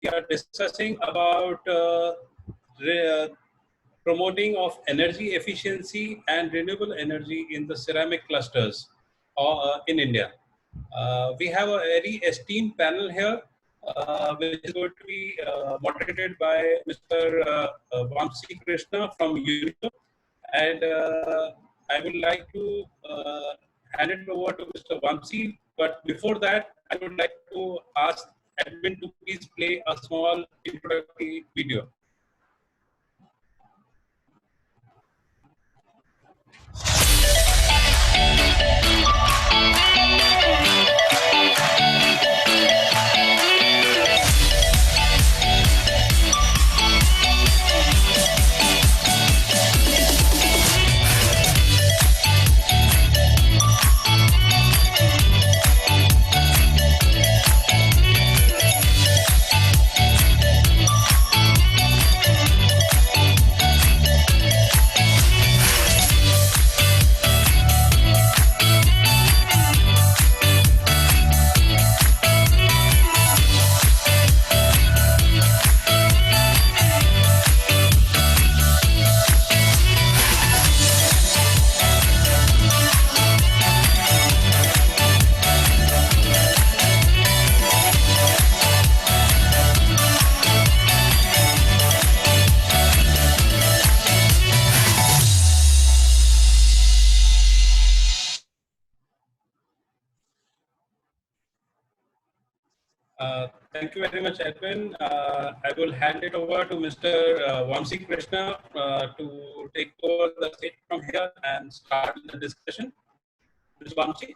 we are discussing about promoting of energy efficiency and renewable energy in the ceramic clusters in India. We have a very esteemed panel here, which is going to be moderated by Mr. Vamsi Krishna from UNIDO. And I would like to hand it over to Mr. Vamsi. But before that, I would like to ask Edwin to please play a small introductory video. Thank you very much, Edwin. I will hand it over to Mr. Vamsi Krishna to take over the stage from here and start the discussion. Mr. Vamsi.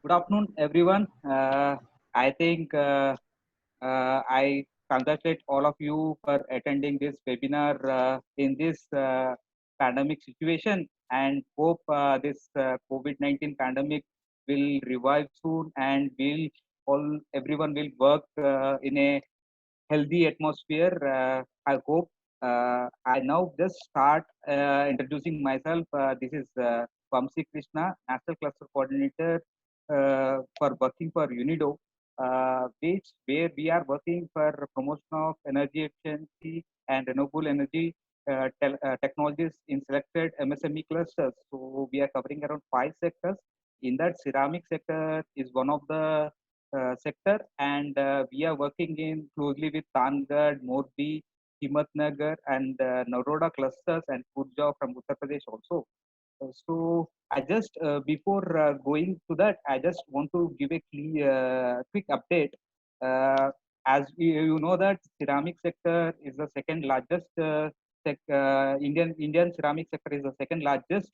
Good afternoon, everyone. I think I congratulate all of you for attending this webinar in this pandemic situation, and hope this COVID-19 pandemic will revive soon, and everyone will work in a healthy atmosphere. I hope. I now just start introducing myself. This is Vamsi Krishna, National Cluster Coordinator for working for UNIDO, where we are working for promotion of energy efficiency and renewable energy technologies in selected MSME clusters. So we are covering around 5 sectors. In that, ceramic sector is one of the sector, and we are working in closely with Tangad, Morbi, Himatnagar, and Naroda clusters, and Purja from Uttar Pradesh also. So I just before going to that, I just want to give a quick update. As you know that ceramic sector is the second largest Indian ceramic sector is the second largest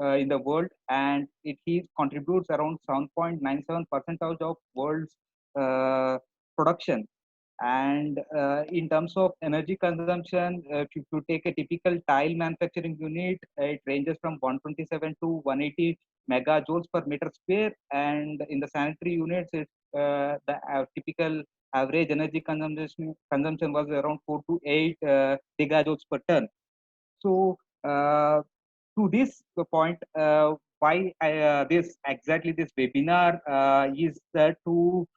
in the world, and it contributes around 7.97% of world's production. And in terms of energy consumption, if you take a typical tile manufacturing unit, it ranges from 127 to 180 megajoules per meter square, and in the sanitary units, the typical average energy consumption was around 4 to 8 gigajoules per ton. So to this point, why this webinar is to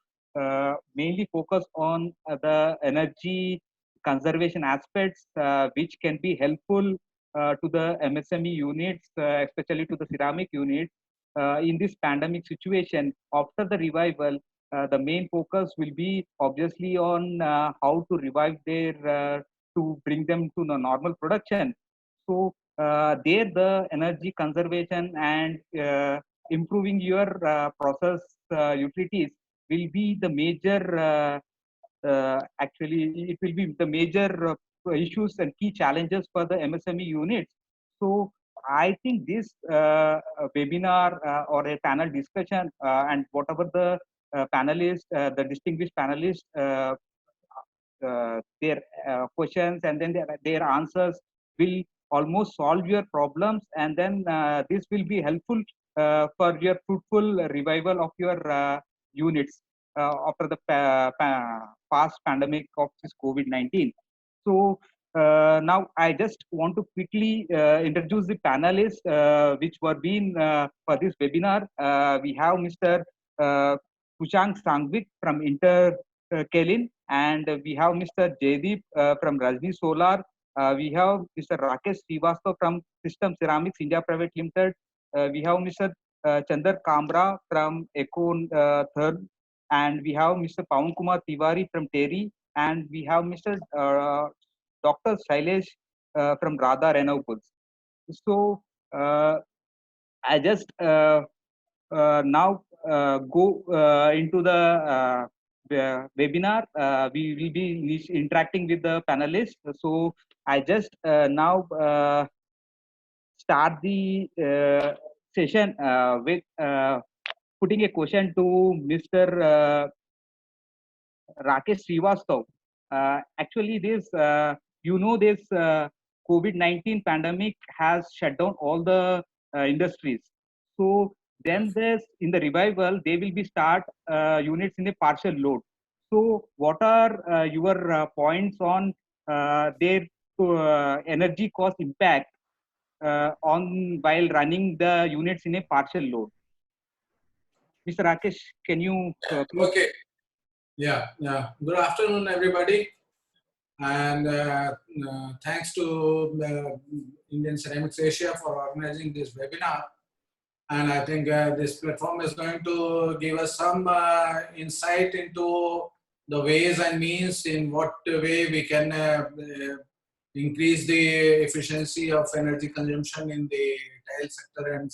mainly focus on the energy conservation aspects, which can be helpful to the MSME units, especially to the ceramic units in this pandemic situation. After the revival, the main focus will be obviously on how to revive to bring them to the normal production. So there the energy conservation and improving your process utilities will be the major actually it will be the major issues and key challenges for the MSME units. So I think this webinar or a panel discussion and whatever the panelists, the distinguished panelists, their questions and then their answers will almost solve your problems, and then this will be helpful for your fruitful revival of your units after the past pandemic of this COVID-19. So now I just want to quickly introduce the panelists which were being for this webinar. We have Mr. Kushank Sangvik from Kelin, and we have Mr. Jaydeep from Rajni Solar. We have Mr. Rakesh Srivastava from System Ceramics India Private Limited. We have Mr. Chandar Kamra from Econ Third, and we have Mr. Pawan Kumar Tiwari from Terry, and we have Mr. Dr. Shailesh from Radha Renewables. So I just now go into the webinar. We will be interacting with the panelists. So I just now start the session with putting a question to Mr. Rakesh Srivastava. Actually, this COVID-19 pandemic has shut down all the industries. So then this in the revival, they will be start units in a partial load. So what are your points on their energy cost impact on while running the units in a partial load? Mr. Rakesh, can you please? Okay. Yeah. Good afternoon, everybody. And thanks to Indian Ceramics Asia for organizing this webinar. And I think this platform is going to give us some insight into the ways and means in what way we can increase the efficiency of energy consumption in the tile sector and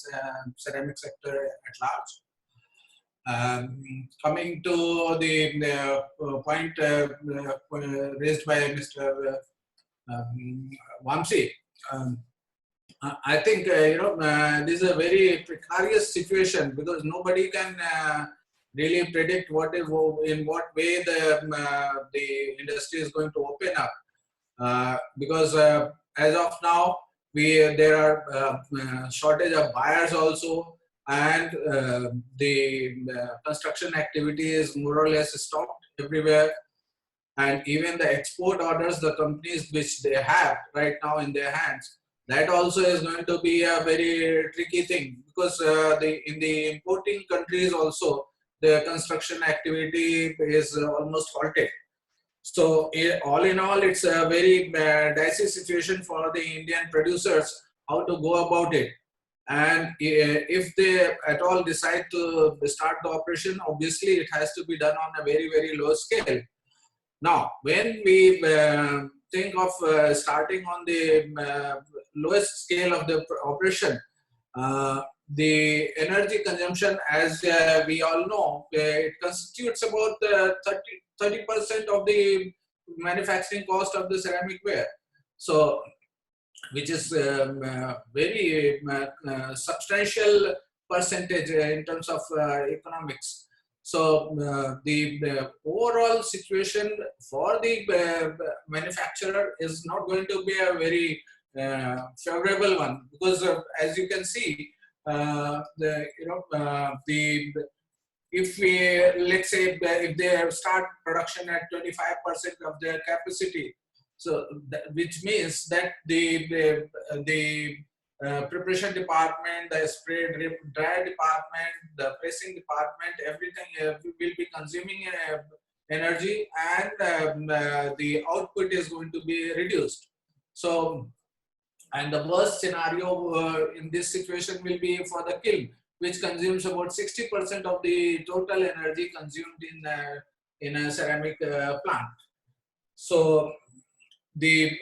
ceramic sector at large. Coming to the point raised by Mr. Vamsi, I think this is a very precarious situation because nobody can really predict in what way the industry is going to open up. Because as of now, there are shortage of buyers also, and the construction activity is more or less stopped everywhere. And even the export orders, the companies which they have right now in their hands, that also is going to be a very tricky thing, because in the importing countries also, the construction activity is almost halted. So all in all, it's a very dicey situation for the Indian producers, how to go about it. And if they at all decide to start the operation, obviously it has to be done on a very, very low scale. Now, when we think of starting on the lowest scale of the operation, the energy consumption, as we all know, it constitutes about 30% of the manufacturing cost of the ceramic ware. So, which is very substantial percentage in terms of economics. So the overall situation for the manufacturer is not going to be a very favorable one, because as you can see, if we, let's say, if they start production at 25% of their capacity, so which means that the preparation department, the spray dry department, the pressing department, everything will be consuming energy, and the output is going to be reduced. So, and the worst scenario in this situation will be for the kiln, which consumes about 60% of the total energy consumed in a ceramic plant. So the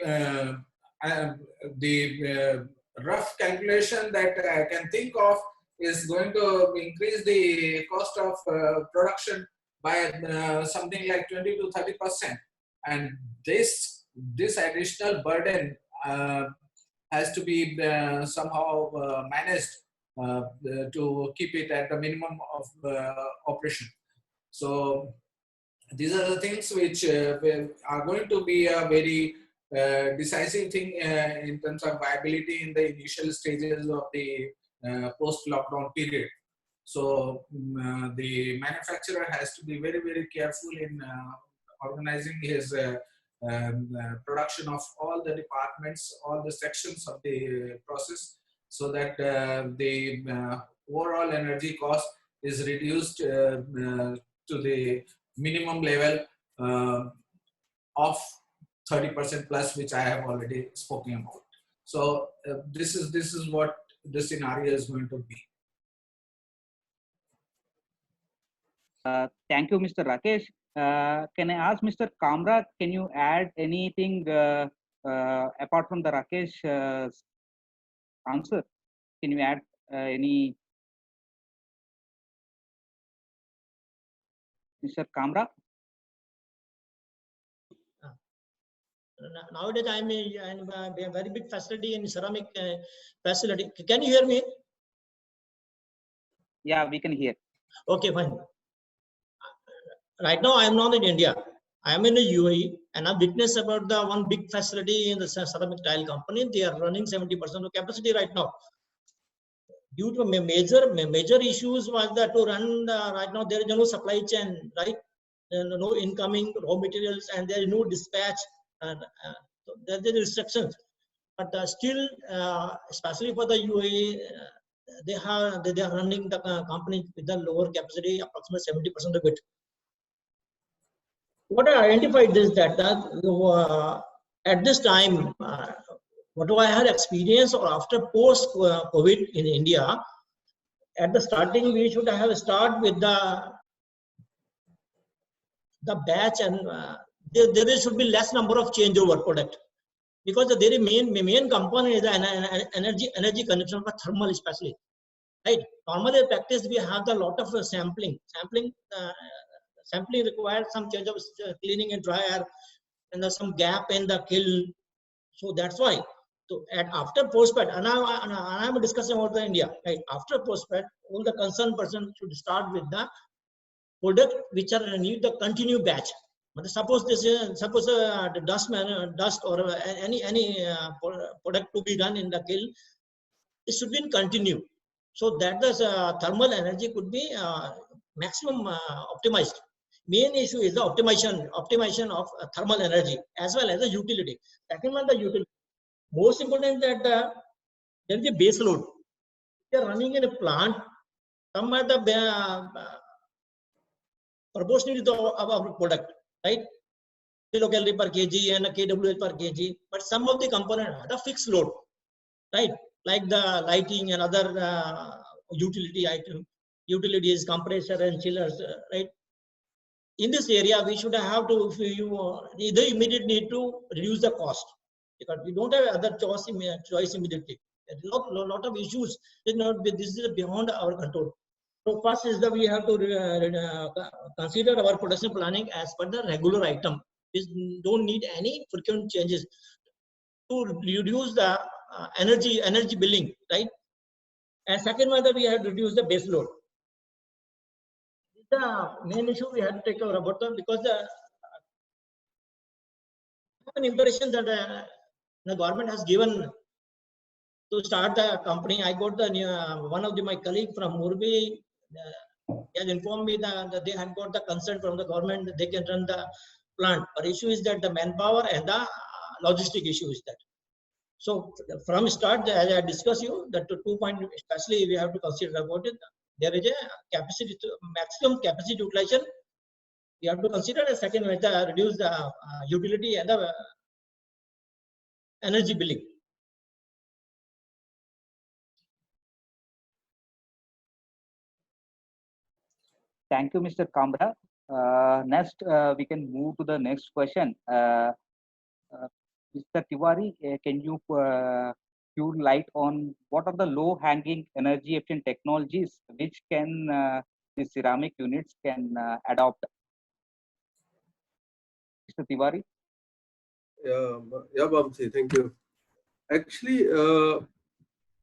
rough calculation that I can think of is going to increase the cost of production by something like 20 to 30%, and this additional burden has to be somehow managed to keep it at the minimum of operation. So these are the things which are going to be a very decisive thing in terms of viability in the initial stages of the post-lockdown period. So the manufacturer has to be very, very careful in organizing his production of all the departments, all the sections of the process, so that the overall energy cost is reduced to the minimum level, of 30% plus, which I have already spoken about. So this is what the scenario is going to be. Thank you, Mr. Rakesh. Can I ask Mr. Kamra, can you add anything apart from the Rakesh answer? Can you add any? Mr. Kamra? Nowadays, I'm a very big facility in ceramic facility. Can you hear me? Yeah, we can hear. Okay, fine. Right now, I am not in India. I am in the UAE, and I've witnessed about the one big facility in the ceramic tile company. They are running 70% of capacity right now. Due to major issues was that to run right now there is no supply chain, right? No incoming raw materials, and there is no dispatch, and so there are restrictions. But still, especially for the UAE, they are running the company with the lower capacity, approximately 70% of it. What I identified is that at this time, what I had experienced or after post COVID in India, at the starting we should have start with the batch, and there should be less number of changeover product, because the main component is the energy consumption for thermal, especially, right? Normally in practice we have a lot of sampling required some change of cleaning and dryer, and there's some gap in the kiln. So that's why. So after post-pat, and I'm discussing about the India, right? After post-pat, all the concerned person should start with the product which are need the continue batch. But suppose the dust or any product to be done in the kiln, it should be in continue, so that the thermal energy could be maximum optimized. Main issue is the optimization of thermal energy as well as the utility. Second one, the utility. Most important that there is a base load. If you are running in a plant, some are the proportionally to our product, right? Kilocalorie per kg and kWh per kg, but some of the components are the fixed load, right? Like the lighting and other utility item, utilities, compressor and chillers, right? In this area, we should have to, if you either immediate need to reduce the cost, because we don't have other choice immediately. There is a lot of issues. This is beyond our control. So first is that we have to consider our production planning as per the regular item. We don't need any frequent changes to reduce the energy billing, right? And second one, that we have to reduce the base load. The main issue we have to take care about them, because an impression that the government has given to start the company. I got the one of my colleague from Morbi has informed me that they had got the consent from the government that they can run the plant. But issue is that the manpower and the logistic issue is that. So from start, as I discussed you, that 2 point, especially we have to consider about it. There is a capacity to maximum capacity utilization. We have to consider a second way to reduce the utility and the energy billing. Thank you, Mr. Kamra. Next, we can move to the next question. Mr. Tiwari, can you shed light on what are the low-hanging energy-efficient technologies which can the ceramic units can adopt? Mr. Tiwari? Yeah, Vamsi, thank you. Actually,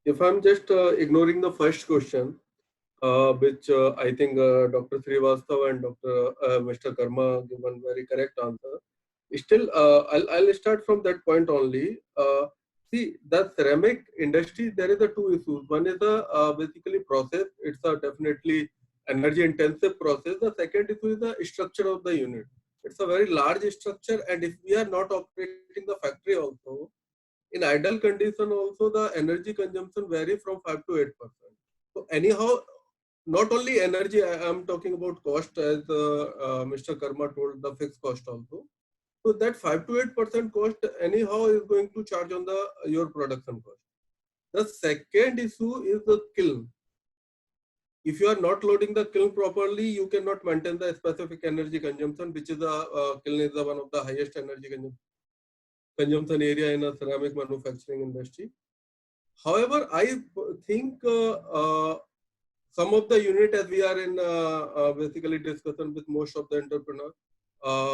if I'm just ignoring the first question, which I think Dr. Srivastava and Mr. Karma given very correct answer. Still, I'll start from that point only. See, the ceramic industry, there is a two issues. One is the basically process. It's a definitely energy intensive process. The second issue is the structure of the unit. It's a very large structure, and if we are not operating the factory also, in idle condition also the energy consumption vary from 5 to 8%. So anyhow, not only energy, I am talking about cost, as Mr. Karma told, the fixed cost also. So that 5 to 8% cost anyhow is going to charge on the your production cost. The second issue is the kiln. If you are not loading the kiln properly, you cannot maintain the specific energy consumption, which is kiln is one of the highest energy consumption area in a ceramic manufacturing industry. However, I think some of the unit, as we are in basically discussion with most of the entrepreneurs,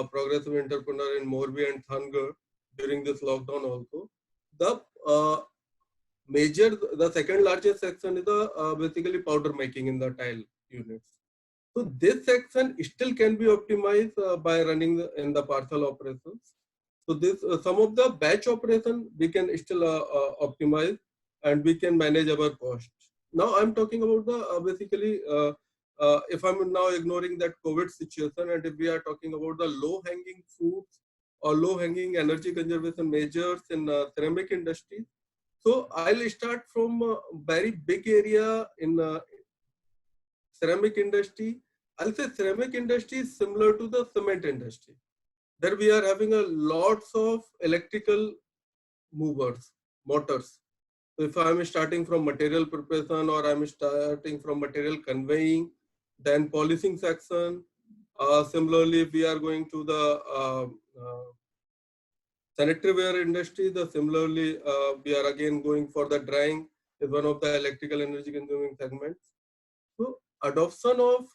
progressive entrepreneur in Morbi and Thangar during this lockdown also, the the second largest section is the basically powder making in the tile units. So this section still can be optimized by running in the parcel operations. So this some of the batch operation we can still optimize, and we can manage our cost. Now I'm talking about the basically if I'm now ignoring that COVID situation, and if we are talking about the low hanging fruits or low hanging energy conservation measures in ceramic industry. So I'll start from a very big area in ceramic industry. I'll say ceramic industry is similar to the cement industry. There we are having a lots of electrical movers, motors. So if I'm starting from material preparation, or I'm starting from material conveying, then polishing section. Similarly, if we are going to the sanitary ware industry, similarly we are again going for the drying is one of the electrical energy consuming segments. So adoption of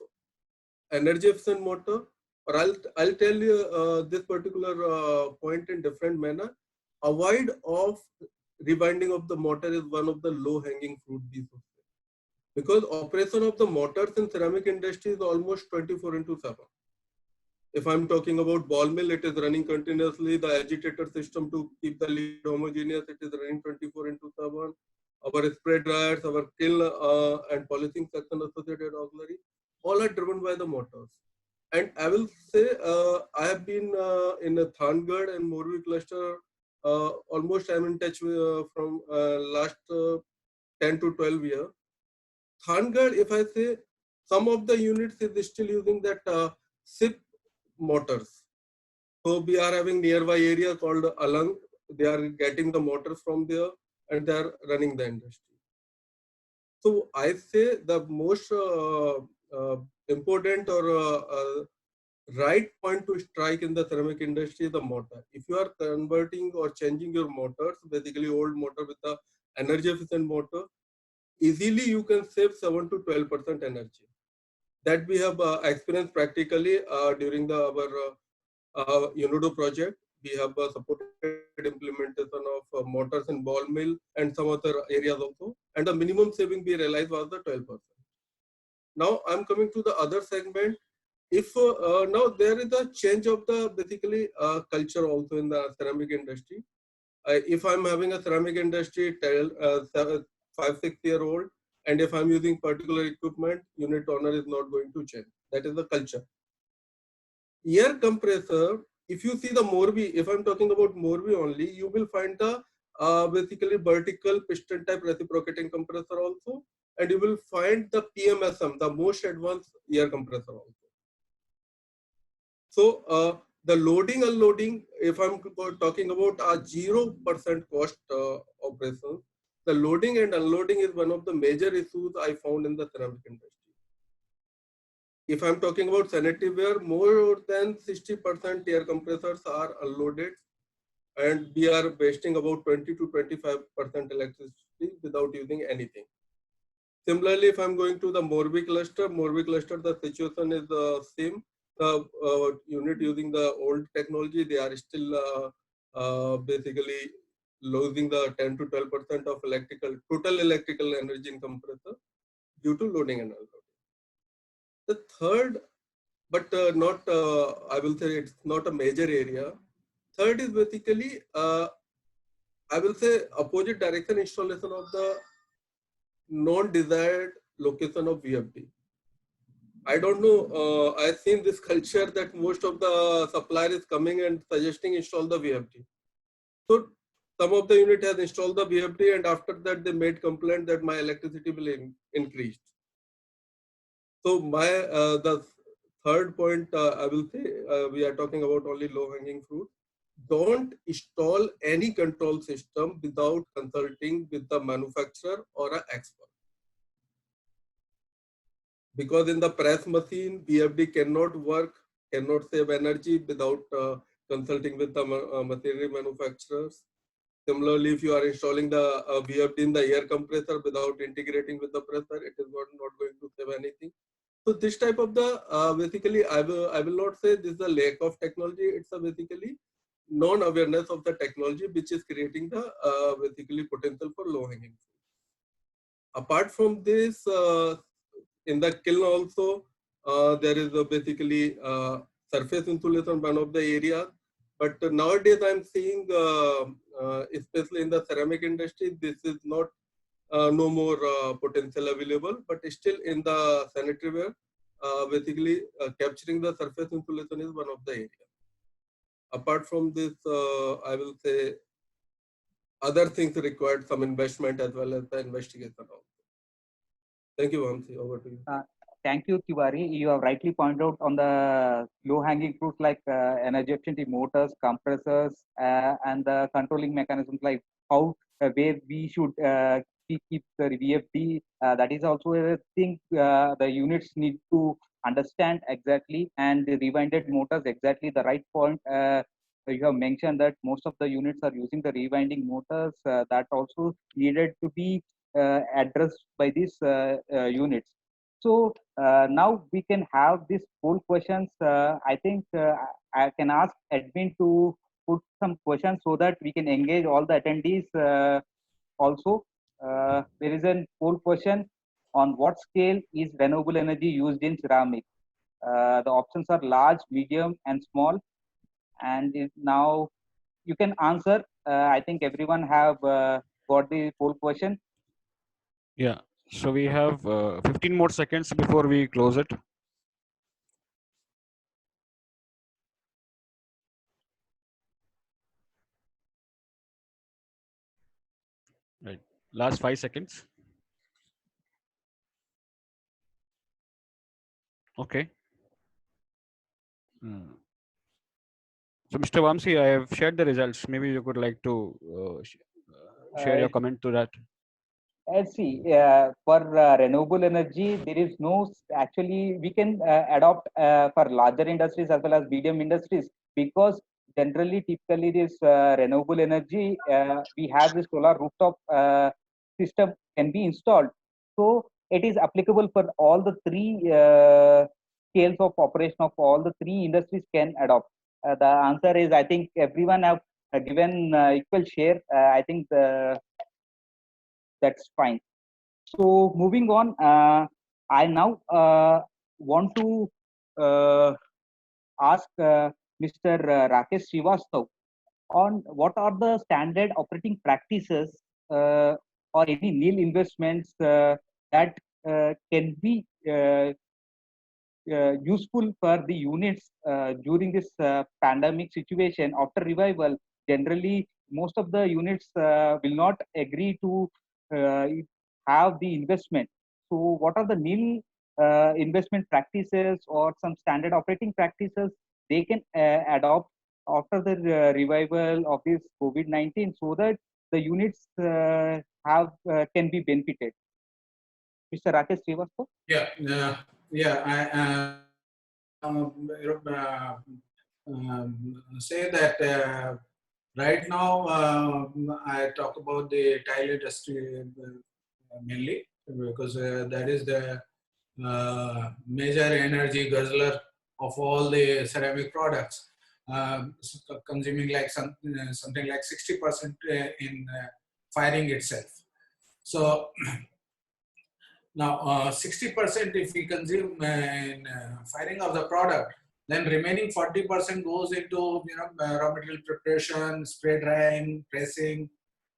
energy efficient motor, or I'll tell you this particular point in different manner. Avoid of rewinding of the motor is one of the low hanging fruit these days, because operation of the motors in ceramic industry is almost 24/7. If I'm talking about ball mill, it is running continuously. The agitator system to keep the lead homogeneous, it is running 24/7. Our spray dryers, our kiln and polishing section associated auxiliary, all are driven by the motors. And I will say, I have been in a Thangar and Morbi cluster. Almost I'm in touch with, from last 10 to 12 years. Thangar, if I say, some of the units is still using that SIP motors. So we are having nearby area called Alang. They are getting the motors from there, and they are running the industry. So I say the most important or right point to strike in the ceramic industry is the motor. If you are converting or changing your motors, basically old motor with the energy efficient motor, easily you can save 7 to 12% energy. That we have experienced practically during our UNODO project. We have supported implementation of motors in ball mill and some other areas also. And the minimum saving we realized was the 12%. Now I'm coming to the other segment. If now there is a change of the basically culture also in the ceramic industry. If I'm having a ceramic industry 5-6-year-old, and if I'm using particular equipment, unit owner is not going to change. That is the culture. Air compressor, if you see the Morbi, if I'm talking about Morbi only, you will find the basically vertical piston type reciprocating compressor also, and you will find the PMSM, the most advanced air compressor also. So the loading unloading, if I'm talking about a 0% cost operation, the loading and unloading is one of the major issues I found in the ceramic industry. If I'm talking about sanitary ware, more than 60% air compressors are unloaded, and we are wasting about 20 to 25% electricity without using anything. Similarly, if I'm going to the Morbi cluster, the situation is the same. The unit using the old technology, they are still basically losing the 10 to 12% of total electrical energy in compressor due to loading and unloading. The third, but not, I will say it's not a major area. Third is basically, I will say opposite direction installation of the non-desired location of VFD. I don't know, I've seen this culture that most of the supplier is coming and suggesting install the VFD. So some of the unit has installed the VFD, and after that they made complaint that my electricity bill increased. So the third point I will say, we are talking about only low-hanging fruit. Don't install any control system without consulting with the manufacturer or an expert. Because in the press machine, VFD cannot work, cannot save energy without consulting with the machinery manufacturers. Similarly, if you are installing the VFD in the air compressor without integrating with the pressure, it is not going to save anything. So this type of the basically, I will not say this is a lack of technology. It's a basically non-awareness of the technology, which is creating the basically potential for low-hanging fruit. Apart from this, in the kiln also, there is basically surface insulation, one of the areas. But nowadays, I'm seeing, especially in the ceramic industry, this is not no more potential available. But still, in the sanitary ware, basically capturing the surface insulation is one of the areas. Apart from this, I will say other things required some investment as well as the investigation also. Thank you, Vamsi. Over to you. Thank you, Tiwari. You have rightly pointed out on the low-hanging fruits like energy efficient motors, compressors, and the controlling mechanisms like how where we should keep the VFD. That is also a thing the units need to understand exactly, and the rewinded motors exactly the right point. You have mentioned that most of the units are using the rewinding motors. That also needed to be addressed by these units. So now we can have these poll questions. I think I can ask admin to put some questions so that we can engage all the attendees. Also, there is a poll question on what scale is renewable energy used in ceramic. The options are large, medium, and small. And now you can answer. I think everyone have got the poll question. Yeah. So we have 15 more seconds before we close it. Right. Last 5 seconds. Okay. So, Mr. Vamsi, I have shared the results. Maybe you could like to share your comment to that. Let's see, for renewable energy, there is no, actually, we can adopt for larger industries as well as medium industries, because generally, typically, this renewable energy, we have the solar rooftop system can be installed. So it is applicable for all the three scales of operation of all the three industries can adopt. The answer is, I think everyone have given equal share. I think that's fine. So moving on, I now want to ask Mr. Rakesh Srivastav on what are the standard operating practices or any nil investments that can be useful for the units during this pandemic situation after revival. Generally, most of the units will not agree to have the investment. So, what are the nil investment practices or some standard operating practices they can adopt after the revival of this COVID-19 so that the units have can be benefited? Mr. Rakesh Srivastav? Say that right now I talk about the tile industry mainly because that is the major energy guzzler of all the ceramic products, consuming like something like 60% in firing itself. So now 60% if we consume in firing of the product, then remaining 40% goes into raw material preparation, spray drying, pressing,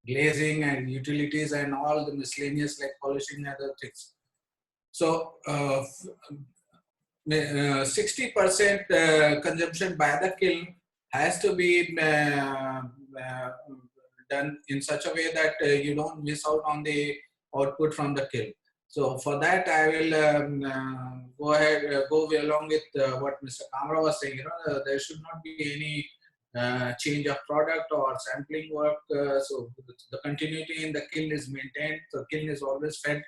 glazing, and utilities, and all the miscellaneous like polishing and other things. So 60% consumption by the kiln has to be done in such a way that you don't miss out on the output from the kiln. So for that, I will go along with what Mr. Kamra was saying. There should not be any change of product or sampling work. So the continuity in the kiln is maintained. The kiln is always fed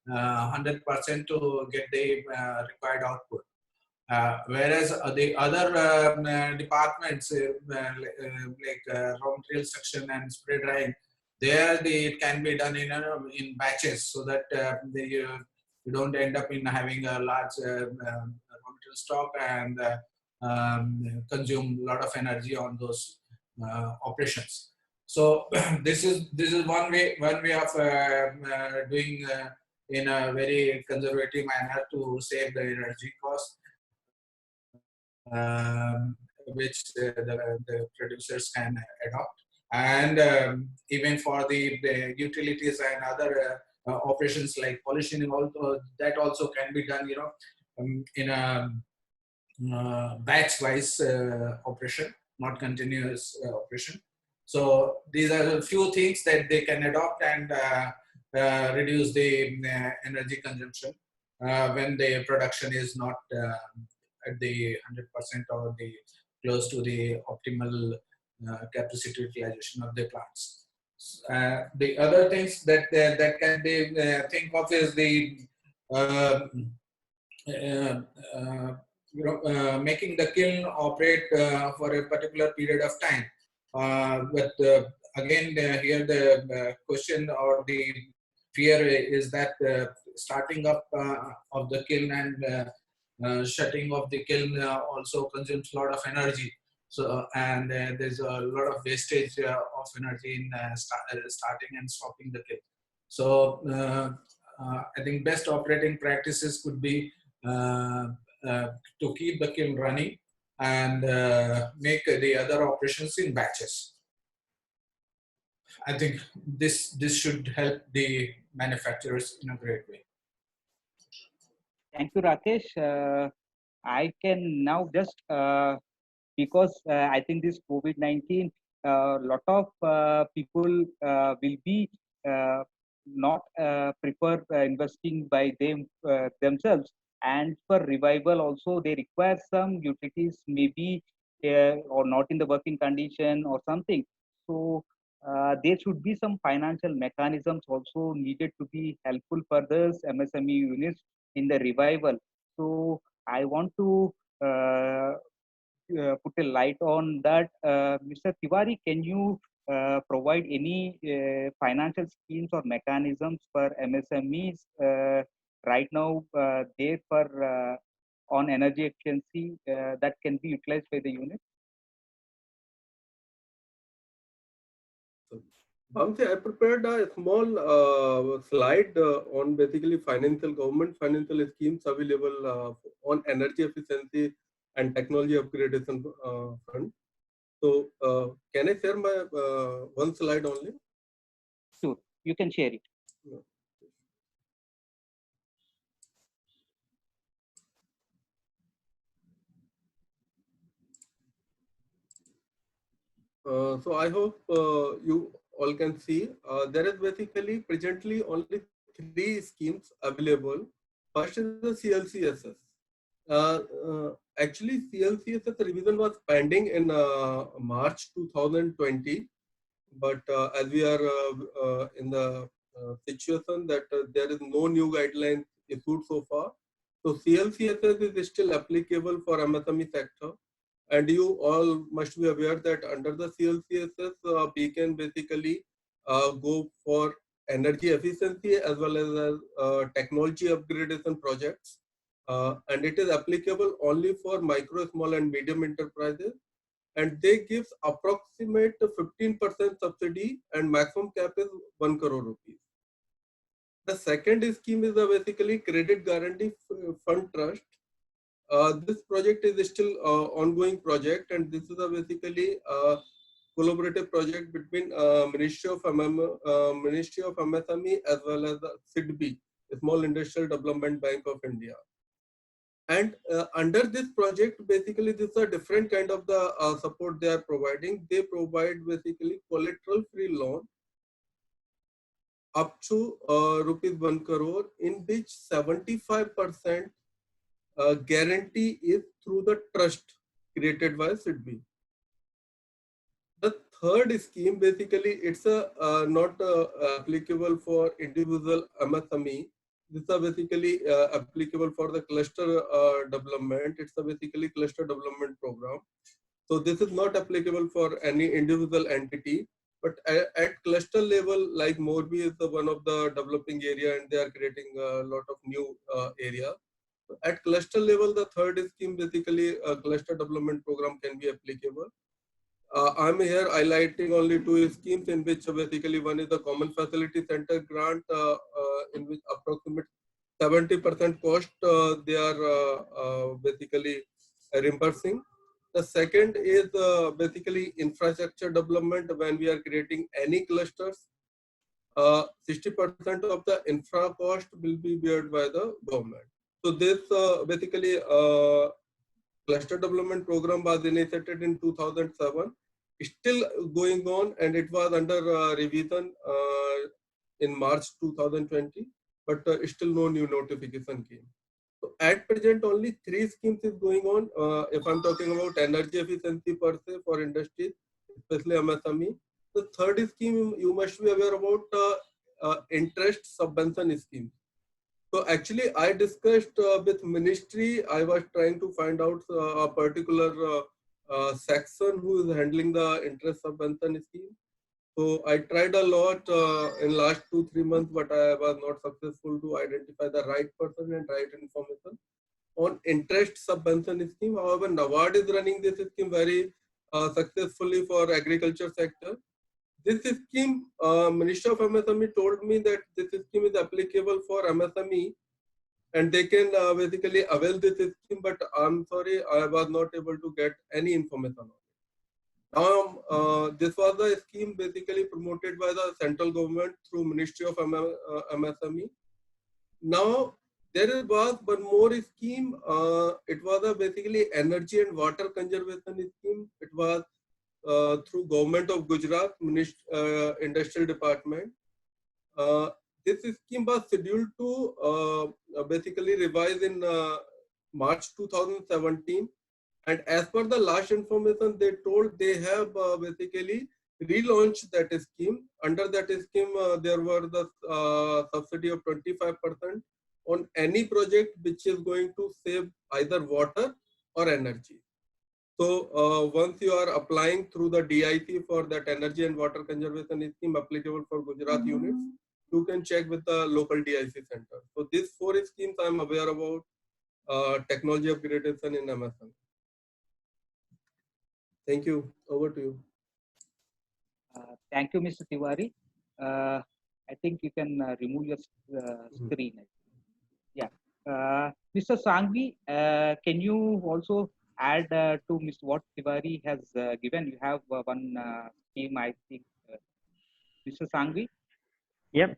100% to get the required output. Whereas the other departments like raw material section and spray drying, there it can be done in batches, so that you don't end up in having a large raw material stock and consume a lot of energy on those operations. So this is one way of doing in a very conservative manner to save the energy cost, which the producers can adopt. And even for the utilities and other operations like polishing, that also can be done, in a batch-wise operation, not continuous operation. So these are a few things that they can adopt and reduce the energy consumption when the production is not at the 100% or the close to the optimal capacity utilization of the plants. The other things that can be think of is the making the kiln operate for a particular period of time. But again, here the question or the fear is that starting up of the kiln and shutting off the kiln also consumes a lot of energy. So and there's a lot of wastage of energy in starting and stopping the kiln. So I think best operating practices could be to keep the kiln running and make the other operations in batches. I think this should help the manufacturers in a great way. Thank you, Rakesh. I can now just because I think this COVID-19, a lot of people will be not prefer investing by themselves, and for revival also they require some utilities maybe or not in the working condition or something. So there should be some financial mechanisms also needed to be helpful for this MSME units in the revival. So I want to put a light on that. Mr. Tiwari, can you provide any financial schemes or mechanisms for MSMEs right now there for on energy efficiency that can be utilized by the unit? I prepared a small slide on basically government financial schemes available on energy efficiency and technology upgradation front. So can I share my one slide only? Sure, you can share it. Yeah. So I hope you all can see there is basically presently only 3 schemes available. First is the CLCSS. Actually, CLCSS revision was pending in March 2020, but as we are in the situation that there is no new guidelines issued so far, so CLCSS is still applicable for MSME sector. And you all must be aware that under the CLCSS, we can basically go for energy efficiency as well as technology upgradation projects. And it is applicable only for micro, small and medium enterprises. And they gives approximate 15% subsidy and maximum cap is 1 crore rupees. The second scheme is a basically credit guarantee fund trust. This project is still ongoing project, and this is a basically collaborative project between Ministry of MSME as well as SIDBI, Small Industrial Development Bank of India. And under this project, basically this is a different kind of the support they are providing. They provide basically collateral-free loan up to rupees 1 crore, in which 75% guarantee is through the trust created by SIDBI. The third scheme, basically, it's not applicable for individual MSME. These are basically applicable for the cluster development. It's a basically cluster development program. So this is not applicable for any individual entity, but at cluster level, like Morbi is the one of the developing area, and they are creating a lot of new area. At cluster level, the third scheme, basically a cluster development program, can be applicable. I'm here highlighting only two schemes, in which basically one is the Common Facility Center grant, in which approximate 70% cost they are basically reimbursing. The second is basically infrastructure development. When we are creating any clusters, 60% of the infra cost will be beared by the government. So this basically cluster development program was initiated in 2007, still going on, and it was under revision in March 2020, but still no new notification came. So at present, only 3 schemes is going on. If I'm talking about energy efficiency per se for industries, especially MSME. The third scheme you must be aware about, interest subvention scheme. So actually, I discussed with ministry. I was trying to find out a particular section who is handling the interest subvention scheme. So I tried a lot in last 2-3 months, but I was not successful to identify the right person and right information on interest subvention scheme. However, NABARD is running this scheme very successfully for agriculture sector. This scheme, Minister of MSME told me that this scheme is applicable for MSME and they can basically avail this scheme, but I'm sorry, I was not able to get any information on it. Now, this was the scheme basically promoted by the central government through Ministry of MSME. Now, there was one more scheme. It was a basically energy and water conservation scheme. It was through Government of Gujarat, Industrial Department. This scheme was scheduled to basically revise in March 2017. And as per the last information, they told they have basically relaunched that scheme. Under that scheme, there were the subsidy of 25% on any project which is going to save either water or energy. So once you are applying through the DIC for that energy and water conservation scheme applicable for Gujarat units, you can check with the local DIC center. So these 4 schemes I am aware about technology upgradation in Amazon. Thank you. Over to you. Thank you, Mr. Tiwari. I think you can remove your screen. Yeah. Mr. Sangvi, can you also add to what Tiwari has given? You have one scheme, I think. Mr. Sangvi? Yep.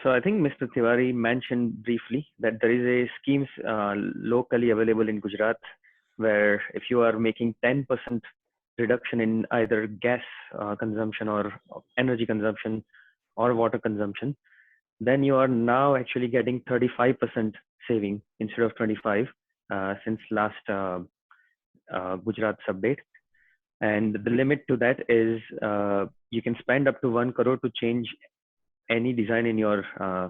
So I think Mr. Tiwari mentioned briefly that there is a schemes locally available in Gujarat, where if you are making 10% reduction in either gas consumption or energy consumption or water consumption, then you are now actually getting 35% saving instead of 25 since last Gujarat update. And the limit to that is you can spend up to 1 crore to change any design in your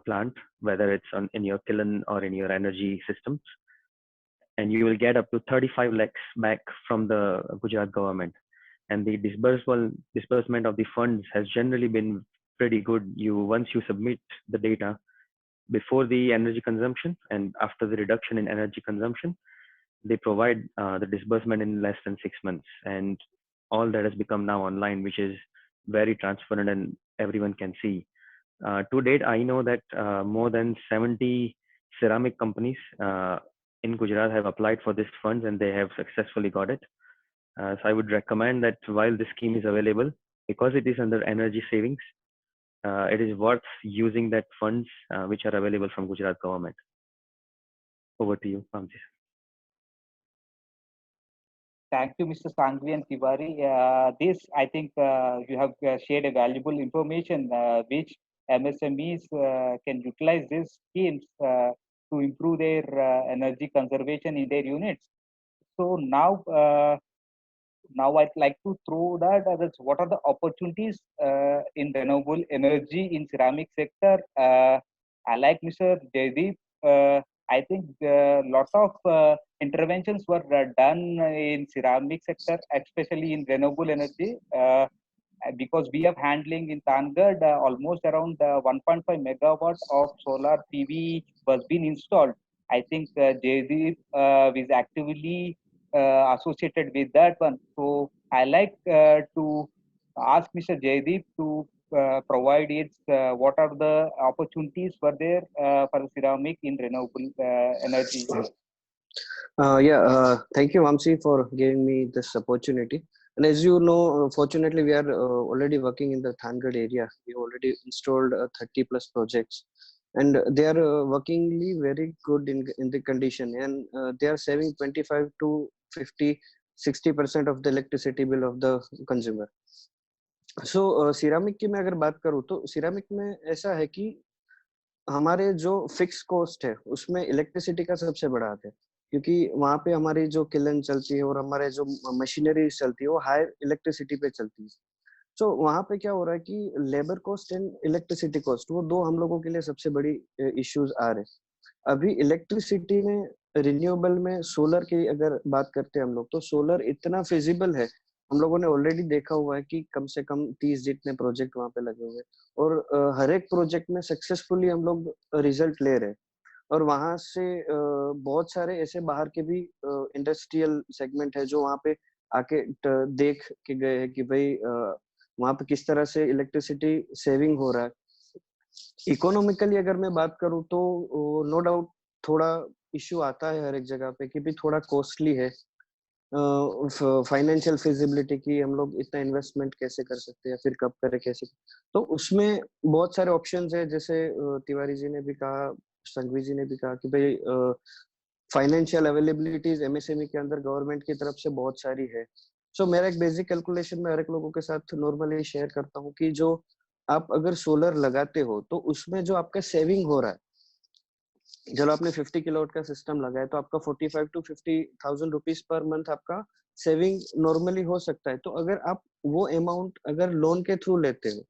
plant, whether it's in your kiln or in your energy systems, and you will get up to 35 lakhs back from the Gujarat government. And the disbursement of the funds has generally been pretty good. Once you submit the data before the energy consumption and after the reduction in energy consumption, they provide the disbursement in less than 6 months. And all that has become now online, which is very transparent and everyone can see. To date, I know that more than 70 ceramic companies in Gujarat have applied for this funds and they have successfully got it. So I would recommend that while this scheme is available, because it is under energy savings, it is worth using that funds which are available from Gujarat government. Over to you, Vamsi. Thank you, Mr. Sangvi and Tiwari. This, I think, you have shared a valuable information which MSMEs can utilize these schemes to improve their energy conservation in their units. So now I'd like to throw that what are the opportunities in renewable energy in ceramic sector. I like Mr. Jaideep. I think a lot of interventions were done in ceramic sector, especially in renewable energy. Because we have handling in Tangad almost around 1.5 megawatt of solar PV was being installed. I think Jaideep is actively associated with that one. So I like to ask Mr. Jaideep to provide its what are the opportunities for there for the ceramic in renewable energy. Thank you, Vamsi, for giving me this opportunity. And as you know, fortunately, we are already working in the Thangad area. We already installed 30 plus projects, and they are workingly very good in the condition, and they are saving 25 to 50, 60% of the electricity bill of the consumer. So ceramic की मैं अगर बात करूँ तो ceramic में ऐसा है कि हमारे जो फिक्स कॉस्ट है उसमें इलेक्ट्रिसिटी का सबसे बड़ा हाथ है, क्योंकि वहाँ पे हमारी जो किलन चलती है और हमारे जो मशीनरी चलती है वो हाई इलेक्ट्रिसिटी पे चलती है. तो वहाँ पे क्या हो रहा है कि labour cost and electricity cost वो दो हम लोगों के लिए सबसे बड़ी इश्यूज आ रहे हैं. अभी इलेक्ट्रिसिटी में रिन्यूएबल में सोलर की अगर बात करते हैं हम लोग, तो सोलर इतना फिजिबल है, हम लोगों ने ऑलरेडी देखा हुआ है कि कम से कम 30 जितने प्रोजेक्ट वहाँ पे लगे हुए हैं, और हर एक प्रोजेक्ट में सक्सेसफुली हम लोग रिजल्ट ले रहे हैं. और वहां से बहुत सारे ऐसे बाहर के भी इंडस्ट्रियल सेगमेंट है जो वहाँ पे आके देख के गए हैं कि भाई वहाँ पे किस तरह से इलेक्ट्रिसिटी सेविंग हो रहा है. इकोनॉमिकली अगर मैं बात करूँ तो नो डाउट थोड़ा इश्यू आता है हर एक जगह पे कि भी थोड़ा कॉस्टली है. फाइनेंशियल फिजिबिलिटी की हम लोग इतना इन्वेस्टमेंट कैसे कर सकते हैं, फिर कब करें, कैसे. तो उसमें बहुत सारे ऑप्शंस है, जैसे तिवारी जी ने भी कहा, संघवी जी ने भी कहा कि भाई फाइनेंशियल अवेलेबिलिटीज एमएसएमई के अंदर गवर्नमेंट की तरफ से बहुत सारी है. सो मेरा एक बेसिक कैलकुलेशन में हर एक लोगों के साथ नॉर्मली शेयर करता हूँ कि जो आप अगर सोलर लगाते हो तो उसमें जो आपका सेविंग हो रहा है, चलो आपने 50 किलोवाट का सिस्टम लगाया तो आपका 45 टू 50,000 रुपीज पर मंथ आपका सेविंग नॉर्मली हो सकता है. तो अगर आप वो अमाउंट अगर लोन के थ्रू लेते हो,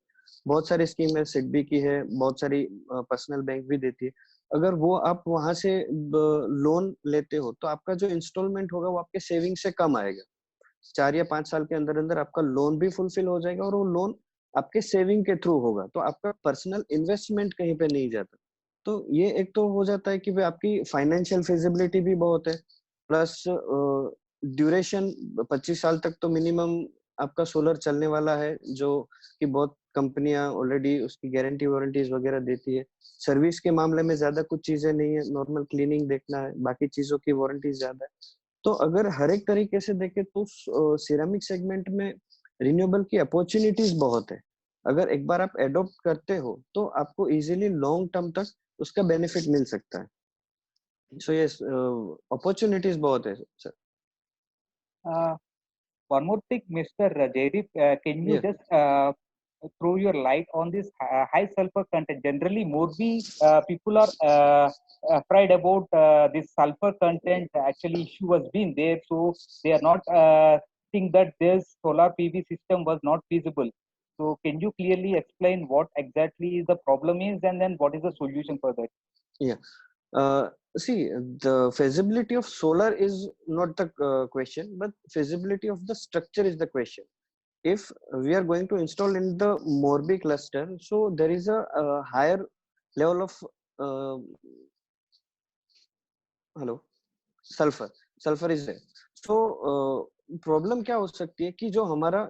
बहुत सारी स्कीम है, सिडबी की है, बहुत सारी पर्सनल बैंक भी देती है, अगर वो आप वहां से लोन लेते हो तो आपका जो इंस्टॉलमेंट होगा वो आपके सेविंग से कम आएगा. 4 या 5 साल के अंदर अंदर आपका लोन भी फुलफिल हो जाएगा और वो लोन आपके सेविंग के थ्रू होगा, तो आपका पर्सनल इन्वेस्टमेंट कहीं पे नहीं जाता. तो ये एक तो हो जाता है कि भाई आपकी फाइनेंशियल फिजिबिलिटी भी बहुत है, प्लस ड्यूरेशन 25 साल तक तो मिनिमम आपका सोलर चलने वाला है, जो कि बहुत कंपनियां ऑलरेडी उसकी गारंटी वारंटीज वगैरह देती है. सर्विस के मामले में ज्यादा कुछ चीजें नहीं है, नॉर्मल क्लीनिंग देखना है, बाकी चीजों की वारंटी ज्यादा है. तो अगर हर एक तरीके से देखे तो सिरेमिक सेगमेंट में रिन्यूएबल की अपॉर्चुनिटीज बहुत है. अगर एक बार आप एडॉप्ट करते हो तो आपको इजीली लॉन्ग टर्म तक उसका बेनिफिट मिल सकता है. सो यस, अपॉर्चुनिटीज बहुत है sir. One more thing, Mr. Jaideep, can you just throw your light on this high sulfur content? Generally, Morbi people are afraid about this sulfur content. Actually, issue has been there, so they are not think that this solar PV system was not feasible. So, can you clearly explain what exactly the problem is, and then what is the solution for that? Yeah. See, the feasibility of solar is not the question, but feasibility of the structure is the question. If we are going to install in the Morbi cluster, so there is a higher level of sulfur is there. So problem क्या हो सकती है कि जो हमारा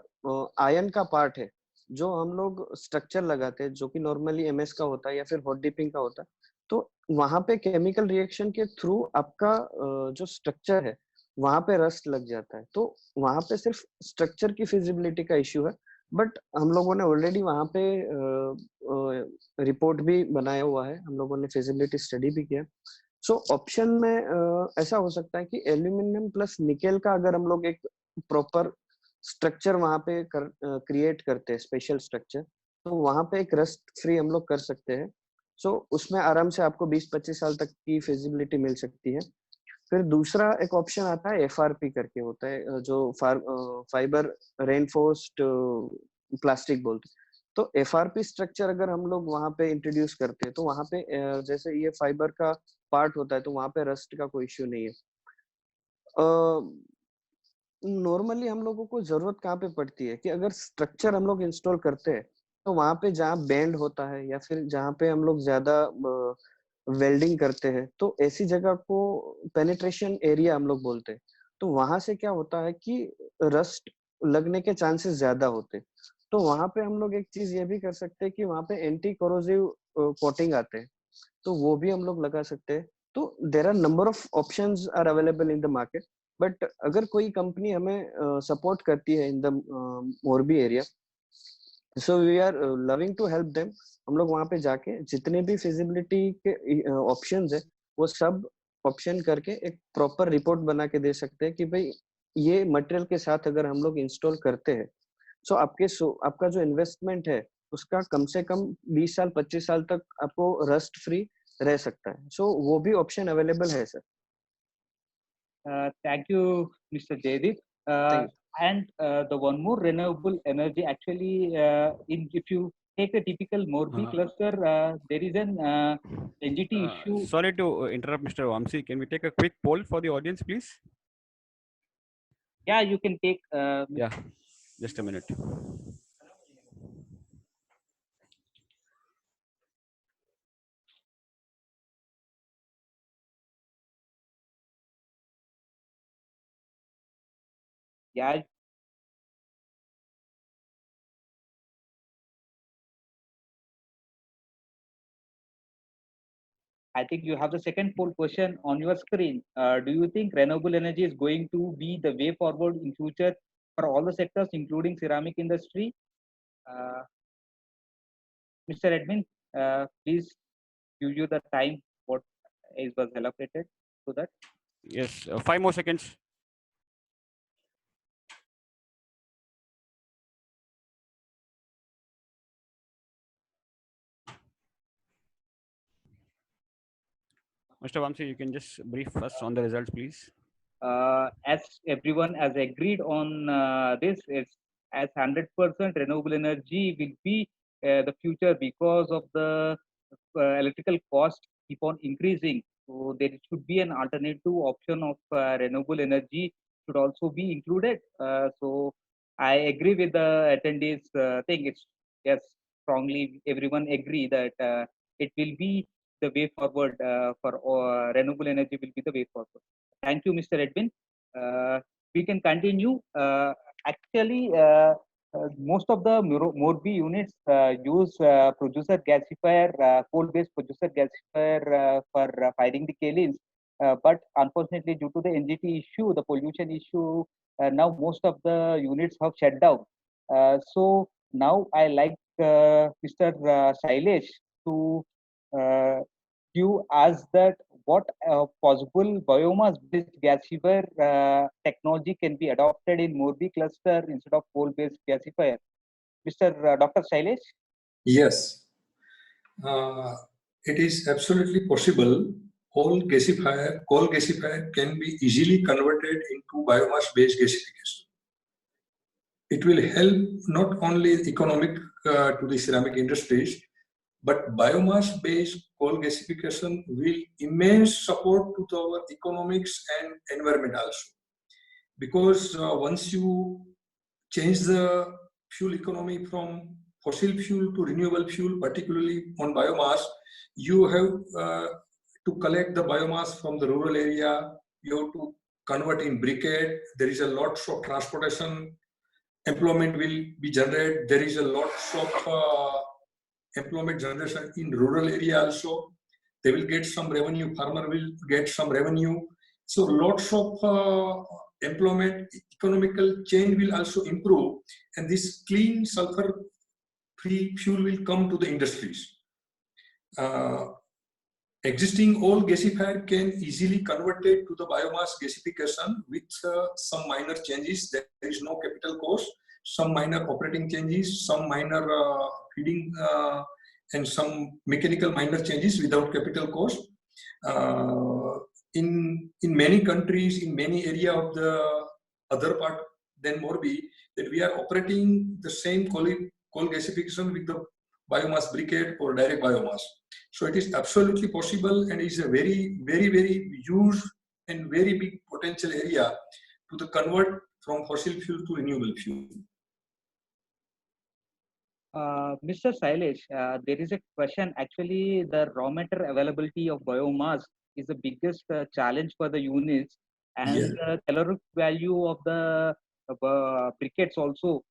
ion का part है, जो हम लोग स्ट्रक्चर लगाते हैं, जो कि नॉर्मली एमएस का होता है या फिर हॉट डिपिंग का होता है, तो वहां पे केमिकल रिएक्शन के थ्रू आपका जो स्ट्रक्चर है वहां पे रस्ट लग जाता है. तो वहां पे सिर्फ स्ट्रक्चर की फिजिबिलिटी का इश्यू है, बट हम लोगों ने ऑलरेडी वहां पे रिपोर्ट भी बनाया हुआ है, हम लोगों ने फिजिबिलिटी स्टडी भी किया. सो ऑप्शन में ऐसा हो सकता है कि एल्यूमिनियम प्लस निकेल का अगर हम लोग एक प्रॉपर स्ट्रक्चर वहां पे क्रिएट करते हैं, स्पेशल स्ट्रक्चर, तो वहां पे एक रस्ट फ्री हम लोग कर सकते हैं। सो उसमें आराम से आपको 20-25 साल तक की फिजिबिलिटी मिल सकती है। फिर दूसरा एक ऑप्शन आता है FRP करके होता है, जो फाइबर रेनफोर्स्ड प्लास्टिक बोलते हैं। तो FRP स्ट्रक्चर अगर हम लोग वहां पे इंट्रोड्यूस करते हैं तो वहां पे जैसे ये फाइबर का पार्ट होता है तो वहां पे रस्ट का कोई इश्यू नहीं है। नॉर्मली हम लोगों को जरूरत कहाँ पे पड़ती है कि अगर स्ट्रक्चर हम लोग इंस्टॉल करते हैं तो वहां पे जहाँ बेंड होता है या फिर जहाँ पे हम लोग ज्यादा वेल्डिंग करते हैं तो ऐसी जगह को पेनिट्रेशन एरिया हम लोग बोलते हैं। तो वहां से क्या होता है कि रस्ट लगने के चांसेस ज्यादा होते हैं। तो वहां पे हम लोग एक चीज ये भी कर सकते हैं कि वहां पे एंटी कोरोसिव कोटिंग आते हैं, तो वो भी हम लोग लगा सकते हैं। तो there are number of options are available in the market, but अगर कोई कंपनी हमें सपोर्ट करती है in the Morbi area, so we are loving to help them. हम लोग वहां पे जाके जितने भी फिजिबिलिटी के ऑप्शंस है वो सब ऑप्शन करके एक प्रॉपर रिपोर्ट बना के दे सकते हैं कि भाई ये मटेरियल के साथ अगर हम लोग इंस्टॉल करते हैं सो आपका जो इन्वेस्टमेंट है उसका कम से कम 20 साल 25 साल तक आपको रस्ट फ्री रह सकता है। सो वो भी ऑप्शन अवेलेबल है sir. Thank you, Mr. Jaydeep. Thank And the one more renewable energy, actually, if you take a typical Morbi cluster, there is an NGT issue. Sorry to interrupt, Mr. Vamsi. Can we take a quick poll for the audience, please? Yeah, you can take. Yeah, just a minute. Yeah. I think you have the second poll question on your screen. Do you think renewable energy is going to be the way forward in future for all the sectors, including ceramic industry? Mr. Admin, please give you the time what was allocated to that. Yes, 5 more seconds. Mr. Vamsi, you can just brief us on the results, please. As everyone has agreed on this, it's as 100% renewable energy will be the future because of the electrical cost keep on increasing. So there should be an alternative option of renewable energy should also be included. So I agree with the attendees thing. It's yes, strongly everyone agree that it will be the way forward for renewable energy will be the way forward. Thank you, Mr. Edwin. We can continue. Actually, most of the Morbi units use producer gasifier, coal-based producer gasifier for firing the kilns. But unfortunately, due to the NGT issue, the pollution issue, now most of the units have shut down. So now I like Mr. Shailesh to give us that what possible biomass-based gasifier technology can be adopted in Morbi cluster instead of coal-based gasifier. Mr. Dr. Shailesh? Yes, it is absolutely possible. Coal gasifier can be easily converted into biomass-based gasification. It will help not only economic to the ceramic industries, but biomass-based coal gasification will immense support to our economics and environment also. Because once you change the fuel economy from fossil fuel to renewable fuel, particularly on biomass, you have to collect the biomass from the rural area, you have to convert in briquette, there is a lot of transportation, employment will be generated, there is a lot of employment generation in rural area also. They will get some revenue, farmer will get some revenue. So lots of employment, economical change will also improve, and this clean sulfur-free fuel will come to the industries. Existing old gasifier can easily converted to the biomass gasification with some minor changes. There is no capital cost. some minor operating changes, some minor feeding, and some mechanical minor changes without capital cost. In many countries, in many area of the other part than Morbi, that we are operating the same coal gasification with the biomass briquette or direct biomass. So it is absolutely possible, and is a very, very, very huge and very big potential area to the convert from fossil fuel to renewable fuel. Mr. Sailesh, there is a question. Actually, the raw material availability of biomass is the biggest challenge for the units, and the caloric value of the briquettes also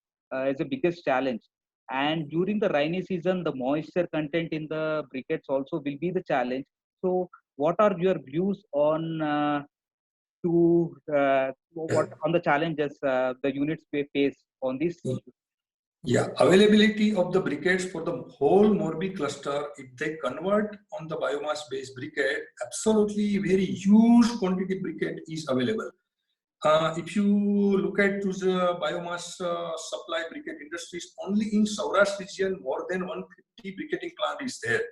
is the biggest challenge. And during the rainy season, the moisture content in the briquettes also will be the challenge. So, what are your views on what on the challenges the units face on this? Yeah, availability of the briquettes for the whole Morbi cluster, if they convert on the biomass-based briquette, absolutely very huge quantity briquette is available. If you look at to the biomass supply briquette industries, only in Saurashtra region, more than 150 briquetting plant is there.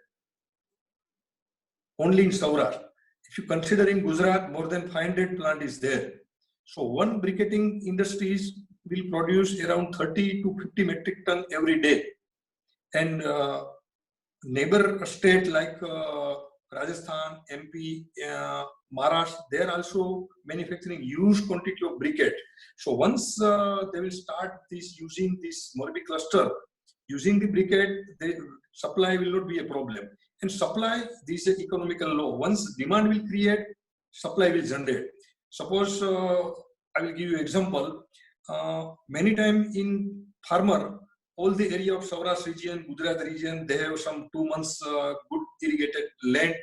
Only in Saurashtra. If you consider in Gujarat, more than 500 plant is there. So one briquetting industries will produce around 30 to 50 metric ton every day. And neighbor state like Rajasthan, MP, Maharashtra, they are also manufacturing huge quantity of briquette. So once they will start this using this Morbi cluster, using the briquette, the supply will not be a problem. And supply, this is economical law. Once demand will create, supply will generate. Suppose I will give you an example. Many times in farmer, all the area of Saurashtra region, Gujarat region, they have some 2 months good irrigated land.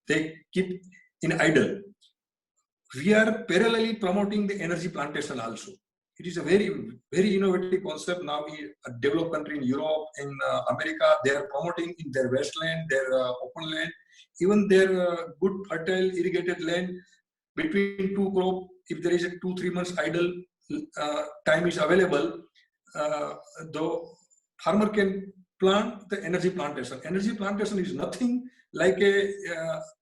They keep in idle. We are parallelly promoting the energy plantation also. It is a very, very innovative concept. Now, a developed country in Europe, in America, they are promoting in their wasteland, their open land, even their good fertile irrigated land between two crop. If there is a 2-3 months idle time is available, the farmer can plant the energy plantation. Energy plantation is nothing like a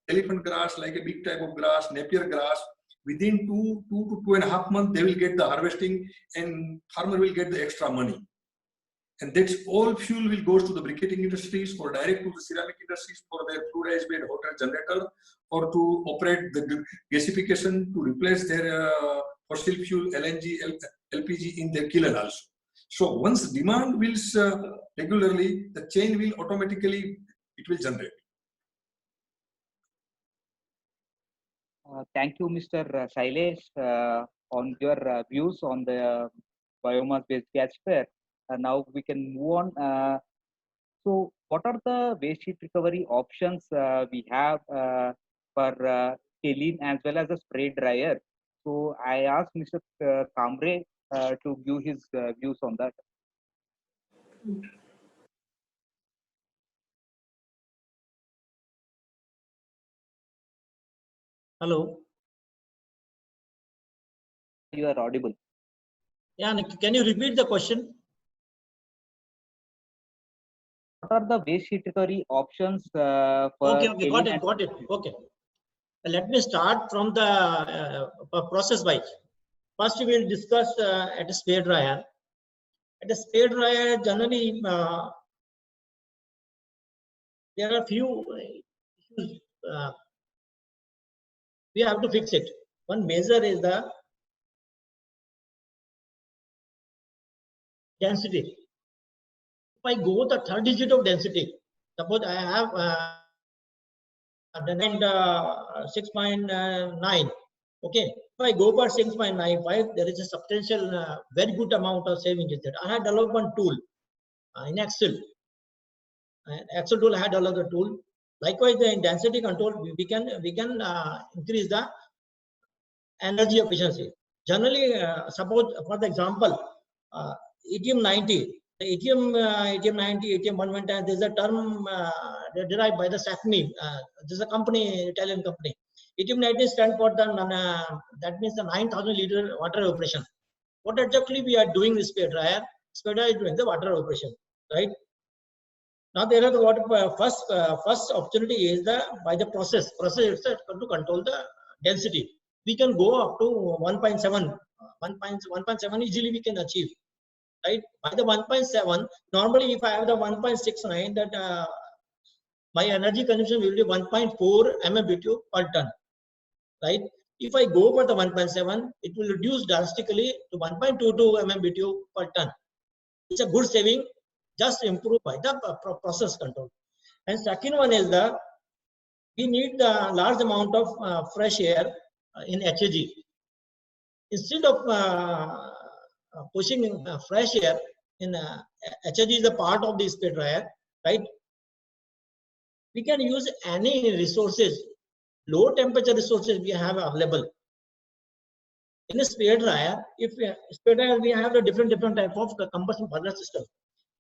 elephant grass, like a big type of grass, Napier grass. Within 2 to 2.5 months, they will get the harvesting and farmer will get the extra money. And that's all fuel will go to the briquetting industries or direct to the ceramic industries for their fluidized bed hot air generator or to operate the gasification to replace their fossil fuel LNG, LPG in their kiln also. So once demand will regularly, the chain will automatically, it will generate. Thank you, Mr. Sailesh, on your views on the biomass-based gasifier. Now we can move on. So, what are the waste heat recovery options we have for kaolin as well as a spray dryer? So, I asked Mr. Kambre to give his views on that. Hello. You are audible. Yeah, can you repeat the question? What are the waste heat recovery options for Okay, got it. Okay. Let me start from the process wise. First, we will discuss at a spray dryer. At a spray dryer, generally, there are few issues we have to fix it. One major is the density. If I go the third digit of density, suppose I have 6.9. Okay, if I go for 6.95, there is a substantial, very good amount of saving is there. I had developed one tool in Excel. Excel tool I had developed a tool. Likewise, the density control, we can increase the energy efficiency. Generally, suppose for the example, ATM 90, the ATM 90, ATM 110, there is a term derived by the SACMI. This is a company, Italian company. ATM 90 stands for the that means the 9,000 liter water evaporation. What exactly we are doing with spray dryer? spray dryer is doing the water evaporation, right? Now there are the water first opportunity is the by the process itself to control the density. We can go up to 1.7 easily we can achieve, right? By the 1.7, normally if I have the 1.69, that my energy consumption will be 1.4 MMBTU per ton, right? If I go for the 1.7, it will reduce drastically to 1.22 MMBTU per ton. It's a good saving, just improved by the process control. And second one is we need the large amount of fresh air in HAG. Instead of pushing fresh air in HAG is a part of the spray dryer, right? We can use any resources, low temperature resources we have available. In a spray dryer, spray dryer we have the different type of combustion burner system.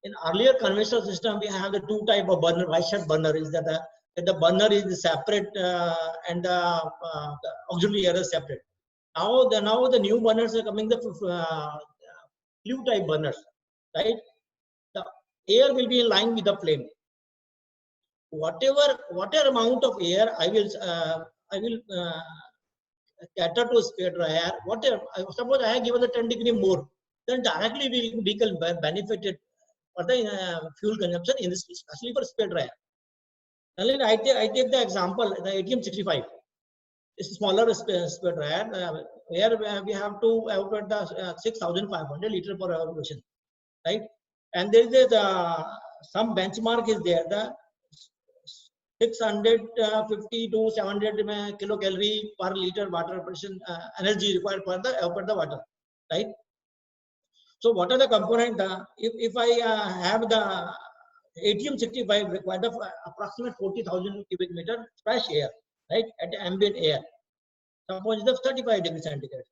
In earlier conventional system, we have the two type of burner. White burner is that the burner is separate and the auxiliary air is separate. Now the new burners are coming, the flue type burners, right? The air will be in line with the flame. Whatever amount of air I will cater to spray dryer. Whatever, suppose I have given the 10 degree more, then directly we can benefit it for the fuel consumption in this, especially for spray dryer. And I take the example, the ATM65. It's a smaller spray dryer where we have to evaporate the 6,500 liter per evaporation, right? And there is some benchmark is there, the 650 to 700 kilocalorie per liter water evaporation energy required for the evaporate the water, right? So what are the components? If I have the ATM65 required approximate 40,000 cubic meter fresh air, right, at ambient air. Suppose it's 35 degrees centigrade.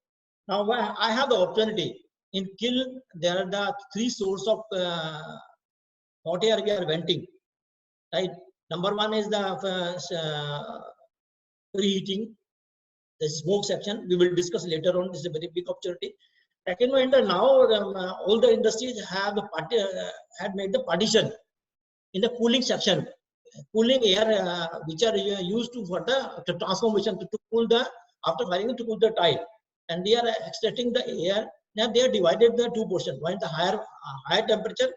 Now I have the opportunity in kiln. There are the three sources of hot air we are venting, right? Number one is the preheating, the smoke section. We will discuss later on. This is a very big opportunity. Second one, now all the industries have had made the partition in the cooling section, cooling air which are used for the transformation to cool the after firing to cool the tile, and they are extracting the air. Now they are divided the two portions. One is the higher temperature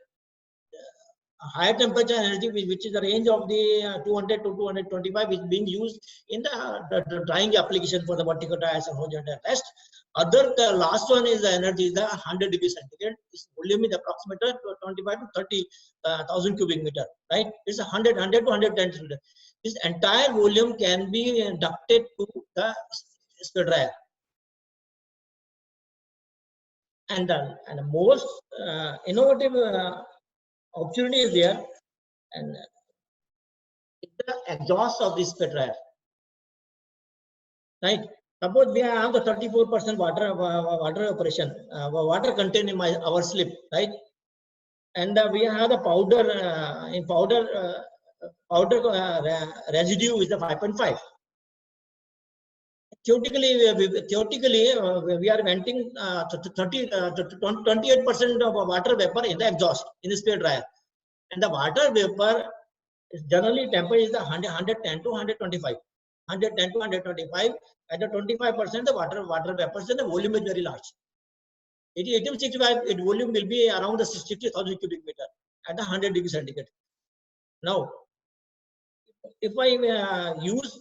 energy, which is the range of the 200 to 225, is being used in the drying application for the vertical dryers and horizontal rest. The last one is the energy, the 100 degrees centigrade. This volume is approximately 25 to 30,000 cubic meter, right? It's 100 to 110. This entire volume can be ducted to the spray dryer. And the most innovative opportunity is there, and the exhaust of this spray dryer, right? Suppose we have the 34% water evaporation, water contained in our slip, right? And we have the powder residue is the 5.5. Theoretically, we are venting 28% of water vapor in the exhaust in the spray dryer, and the water vapor is generally temperature is the 110 to 125, 110 to 125. At the 25%, the water vapors and the volume is very large. 1865, its volume will be around the 60,000 cubic meter at the 100 degrees centigrade. Now, if I use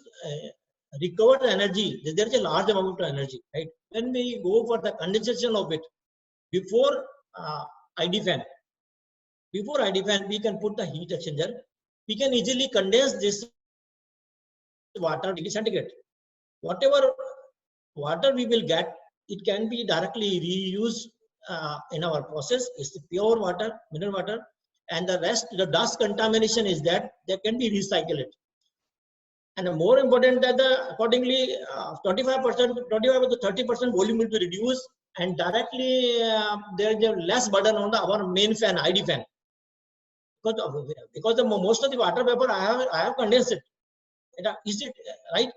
recovered energy, there is a large amount of energy, right? When we go for the condensation of it, before ID fan, we can put the heat exchanger. We can easily condense this water degree centigrade. Whatever water we will get, it can be directly reused in our process. It's pure water, mineral water, and the rest, the dust contamination is that they can be recycled. And more important that accordingly 25% to 30% volume will be reduced, and directly there is a less burden on our main fan, ID fan, because most of the water vapor I have condensed it. Is it right?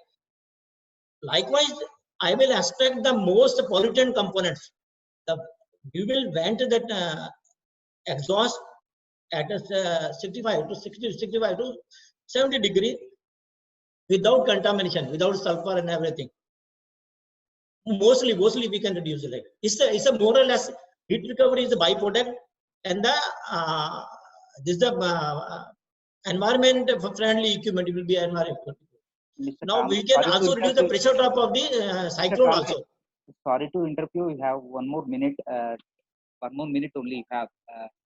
Likewise, I will extract the most pollutant components. We will vent that exhaust at a 65 to 60, 65 to 70 degree without contamination, without sulfur and everything. Mostly we can reduce it. It's a more or less heat recovery is a byproduct, and the this is the environment friendly equipment. It will be environment. Mr. Now Kamble, we can sorry to also reduce the interrupt you. pressure drop of the Mr. cyclone Kamble, also. sorry to interrupt you. We have one more minute. One more minute only we have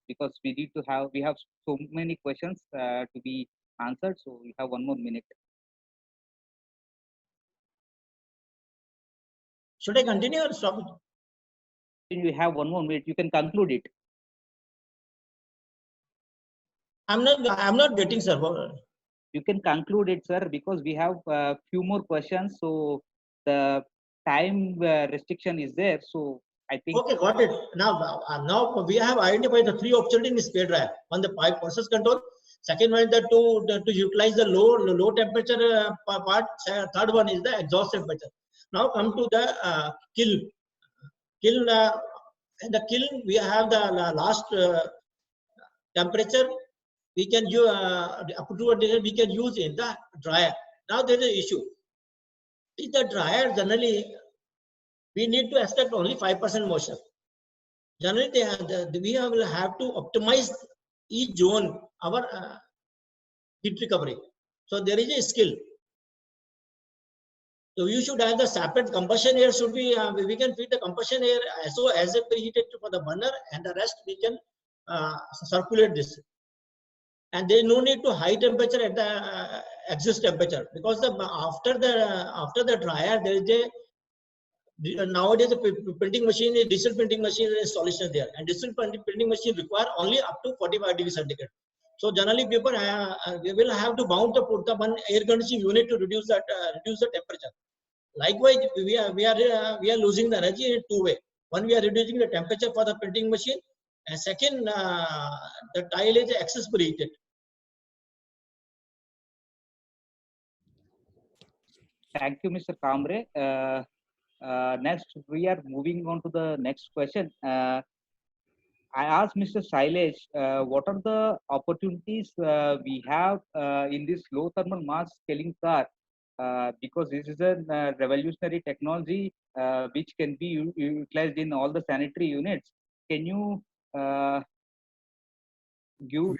because we have so many questions to be answered. So we have one more minute. Should I continue or stop it? You have one more minute. You can conclude it. I'm not getting, sir. You can conclude it, sir, because we have a few more questions. So the time restriction is there. So I think. Okay, got it. Now we have identified the three opportunities in spray dryer. One, the pipe process control. Second one is to utilize the low temperature part. Third one is the exhaust temperature. Now come to the kiln. In the kiln, we have the last temperature. We can use up to a we can use in the dryer. Now there is an issue. In the dryer, generally we need to extract only 5% moisture. Generally, we will have to optimize each zone our heat recovery. So there is a skill. So you should have the separate combustion air should be, we can feed the combustion air as a preheated for the burner, and the rest we can circulate this. And there is no need to high temperature at the exhaust temperature, because after the dryer there is a nowadays the printing machine, digital printing machine installation there, and digital printing machine require only up to 45 degrees centigrade. So generally people we will have to put the one air conditioning unit to reduce the temperature. Likewise, we are losing the energy in two ways. One, we are reducing the temperature for the printing machine, and second, the tile is excess preheated. Thank you, Mr. Kamble. Next, we are moving on to the next question. I asked Mr. Shailesh, what are the opportunities we have in this low thermal mass scaling car? Because this is a revolutionary technology which can be utilized in all the sanitary units. Can you give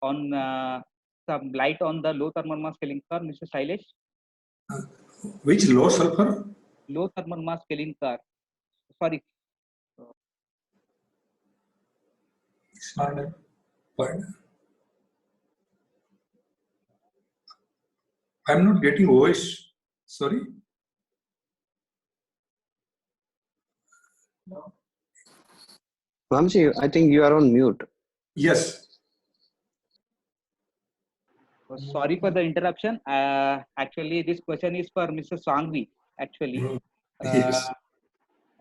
on some light on the low thermal mass scaling car, Mr. Shailesh? Which low sulfur? Low thermal mass scaling car. Sorry. I'm not getting voice. Sorry. Vamsi, I think you are on mute. Yes. Sorry for the interruption. Actually, this question is for Mr. Sangvi. Actually, Yes.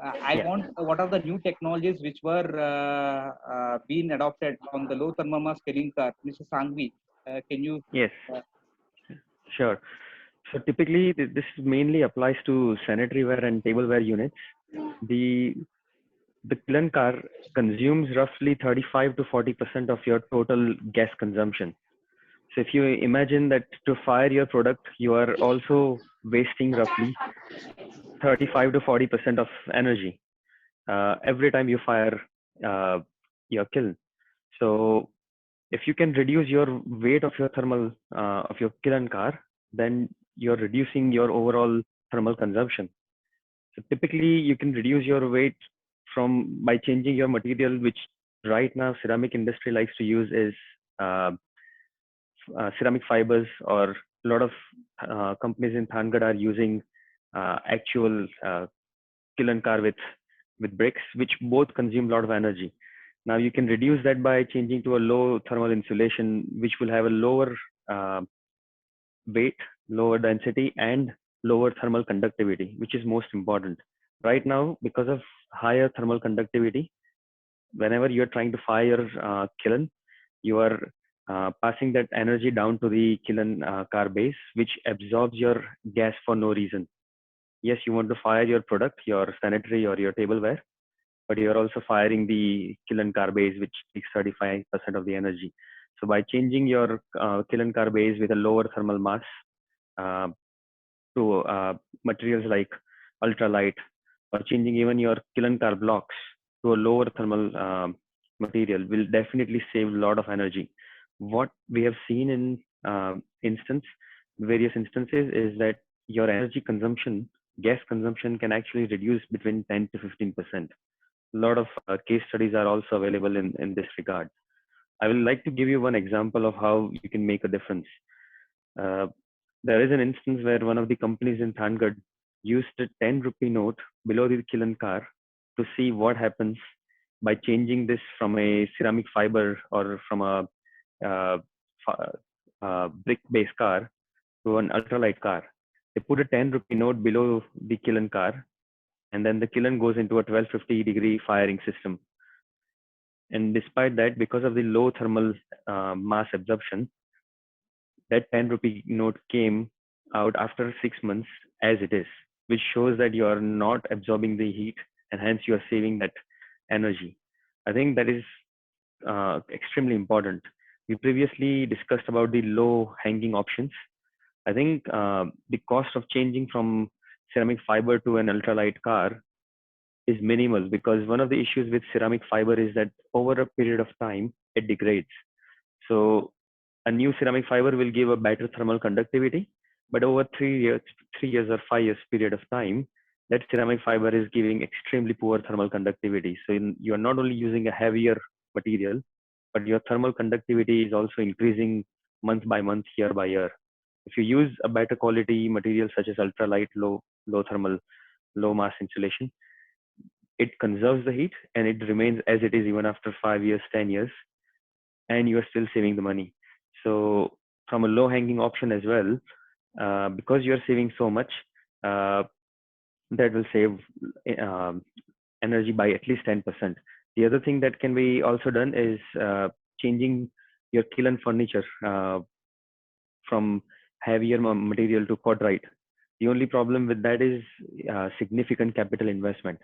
I want what are the new technologies which were being adopted on the low thermal mass scaling car, Mr. Sangvi? Can you? Yes, sure. So typically, this mainly applies to sanitary ware and tableware units. The kiln car consumes roughly 35 to 40% of your total gas consumption. So if you imagine that to fire your product, you are also wasting roughly 35 to 40% of energy every time you fire your kiln. So if you can reduce your weight of your thermal of your kiln car, then you're reducing your overall thermal consumption. So typically you can reduce your weight by changing your material, which right now ceramic industry likes to use is ceramic fibers, or a lot of companies in Thangad are using actual kiln car with bricks, which both consume a lot of energy. Now you can reduce that by changing to a low thermal insulation, which will have a lower weight, lower density, and lower thermal conductivity, which is most important. Right now, because of higher thermal conductivity, whenever you're trying to fire kiln, you are passing that energy down to the kiln car base, which absorbs your gas for no reason. Yes, you want to fire your product, your sanitary or your tableware, but you're also firing the kiln car base, which takes 35% of the energy. So by changing your kiln car base with a lower thermal mass to materials like ultralight, or changing even your kiln car blocks to a lower thermal material will definitely save a lot of energy. What we have seen in various instances is that your energy consumption, gas consumption, can actually reduce between 10 to 15%. A lot of case studies are also available in this regard. I would like to give you one example of how you can make a difference. There is an instance where one of the companies in Thangad used a 10 rupee note below the kiln car to see what happens by changing this from a ceramic fiber or from a brick-based car to an ultralight car. They put a 10 rupee note below the kiln car, and then the kiln goes into a 1250-degree firing system. And despite that, because of the low thermal mass absorption, that 10 rupee note came out after 6 months as it is, which shows that you are not absorbing the heat, and hence you are saving that energy. I think that is extremely important. We previously discussed about the low hanging options. I think the cost of changing from ceramic fiber to an ultralight car is minimal, because one of the issues with ceramic fiber is that over a period of time, it degrades. So a new ceramic fiber will give a better thermal conductivity, but over 3 years or 5 years period of time, that ceramic fiber is giving extremely poor thermal conductivity. So you are not only using a heavier material, but your thermal conductivity is also increasing month by month, year by year. If you use a better quality material such as ultralight, low thermal, low mass insulation, it conserves the heat and it remains as it is even after 5 years, 10 years, and you are still saving the money. So from a low hanging option as well, because you're saving so much, that will save energy by at least 10%. The other thing that can be also done is changing your kiln furniture from heavier material to quadrite. The only problem with that is significant capital investment.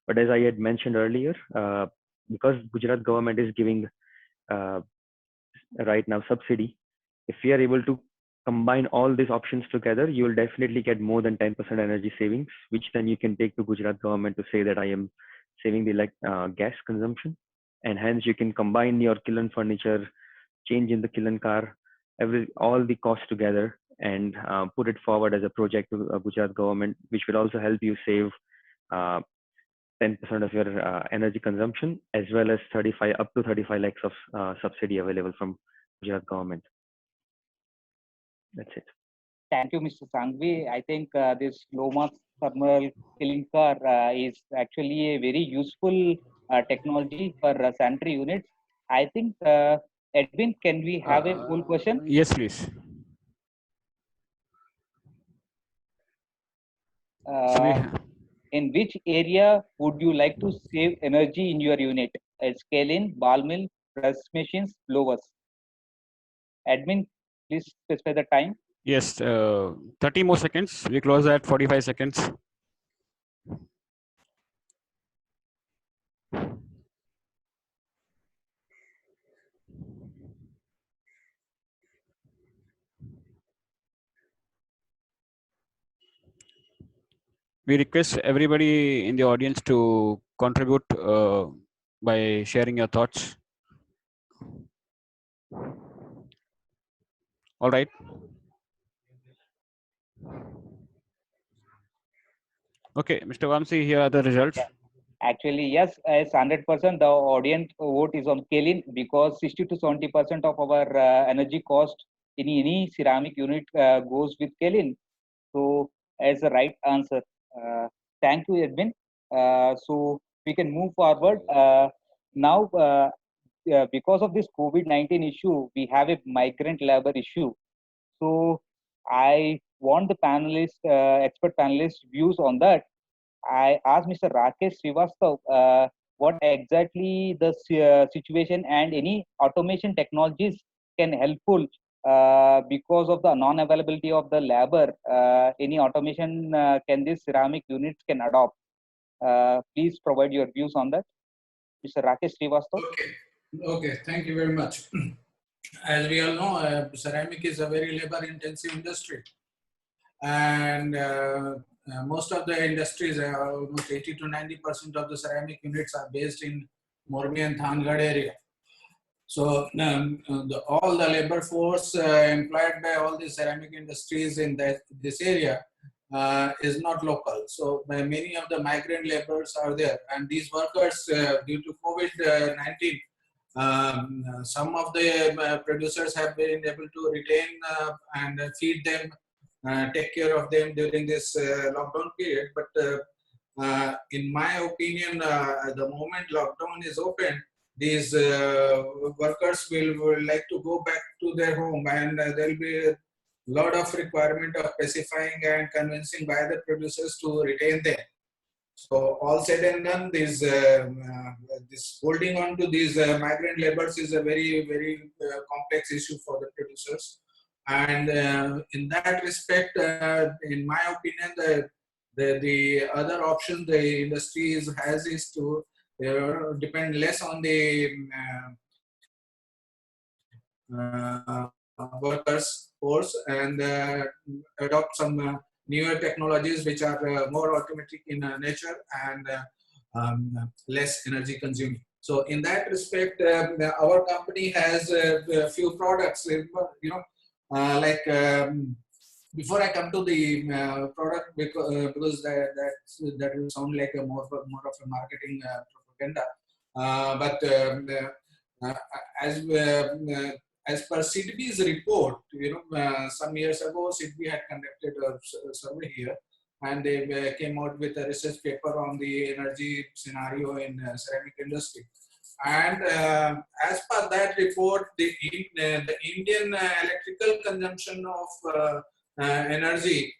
But as I had mentioned earlier, because Gujarat government is giving right now subsidy, if we are able to combine all these options together, you will definitely get more than 10% energy savings, which then you can take to Gujarat government to say that I am saving the gas consumption, and hence you can combine your kiln furniture, change in the kiln car, all the costs together, and put it forward as a project to Gujarat government, which will also help you save 10% of your energy consumption, as well as up to 35 lakhs of subsidy available from Gujarat government. That's it. Thank you, Mr. Sanghvi. I think this low mass thermal kiln car is actually a very useful technology for sanitary units. I think, Edwin, can we have a full question? Yes, please. In which area would you like to save energy in your unit? Kiln, ball mill, press machines, blowers. Admin, please specify the time. Yes, 30 more seconds. We close at 45 seconds. We request everybody in the audience to contribute by sharing your thoughts. All right. Okay, Mr. Vamsi, here are the results. Actually, yes, as 100%, the audience vote is on kiln, because 60 to 70% of our energy cost in any ceramic unit goes with kiln. So, as the right answer. Thank you, Edwin. So we can move forward. Now, because of this COVID-19 issue, we have a migrant labor issue. So I want the panelists, expert panelists' views on that. I asked Mr. Rakesh Srivastav what exactly the situation and any automation technologies can helpful because of the non-availability of the labor. Any automation can these ceramic units can adopt? Please provide your views on that. Mr. Rakesh Srivastava. Okay, thank you very much. As we all know, ceramic is a very labor-intensive industry, and most of the industries, almost 80 to 90% of the ceramic units are based in Morbi and Thangad area. So all the labor force employed by all the ceramic industries in this area is not local. So many of the migrant laborers are there, and these workers, due to COVID-19, some of the producers have been able to retain and feed them, take care of them during this lockdown period. But in my opinion, the moment lockdown is open, these workers will like to go back to their home, and there will be a lot of requirement of specifying and convincing by the producers to retain them. So all said and done, this holding on to these migrant laborers is a very, very complex issue for the producers. And in that respect, in my opinion, the other option the industry has is to depend less on the workers force and adopt some newer technologies which are more automatic in nature and less energy consuming. So in that respect, our company has a few products, before I come to the product, because that will sound like a more of a marketing propaganda. As per SIDBI's report, some years ago, SIDBI had conducted a survey here, and they came out with a research paper on the energy scenario in ceramic industry. And as per that report, the Indian electrical consumption of energy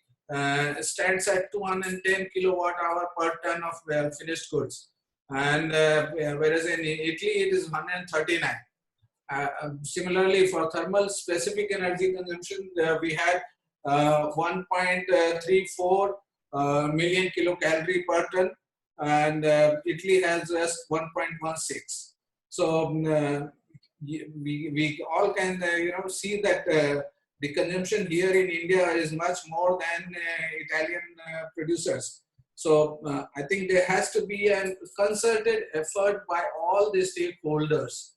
stands at 210 kilowatt hour per ton of finished goods, and whereas in Italy it is 139. Similarly, for thermal specific energy consumption, we had 1.34 million kilocalorie per ton, and Italy has just 1.16. So we all can see that the consumption here in India is much more than Italian producers. So I think there has to be a concerted effort by all the stakeholders,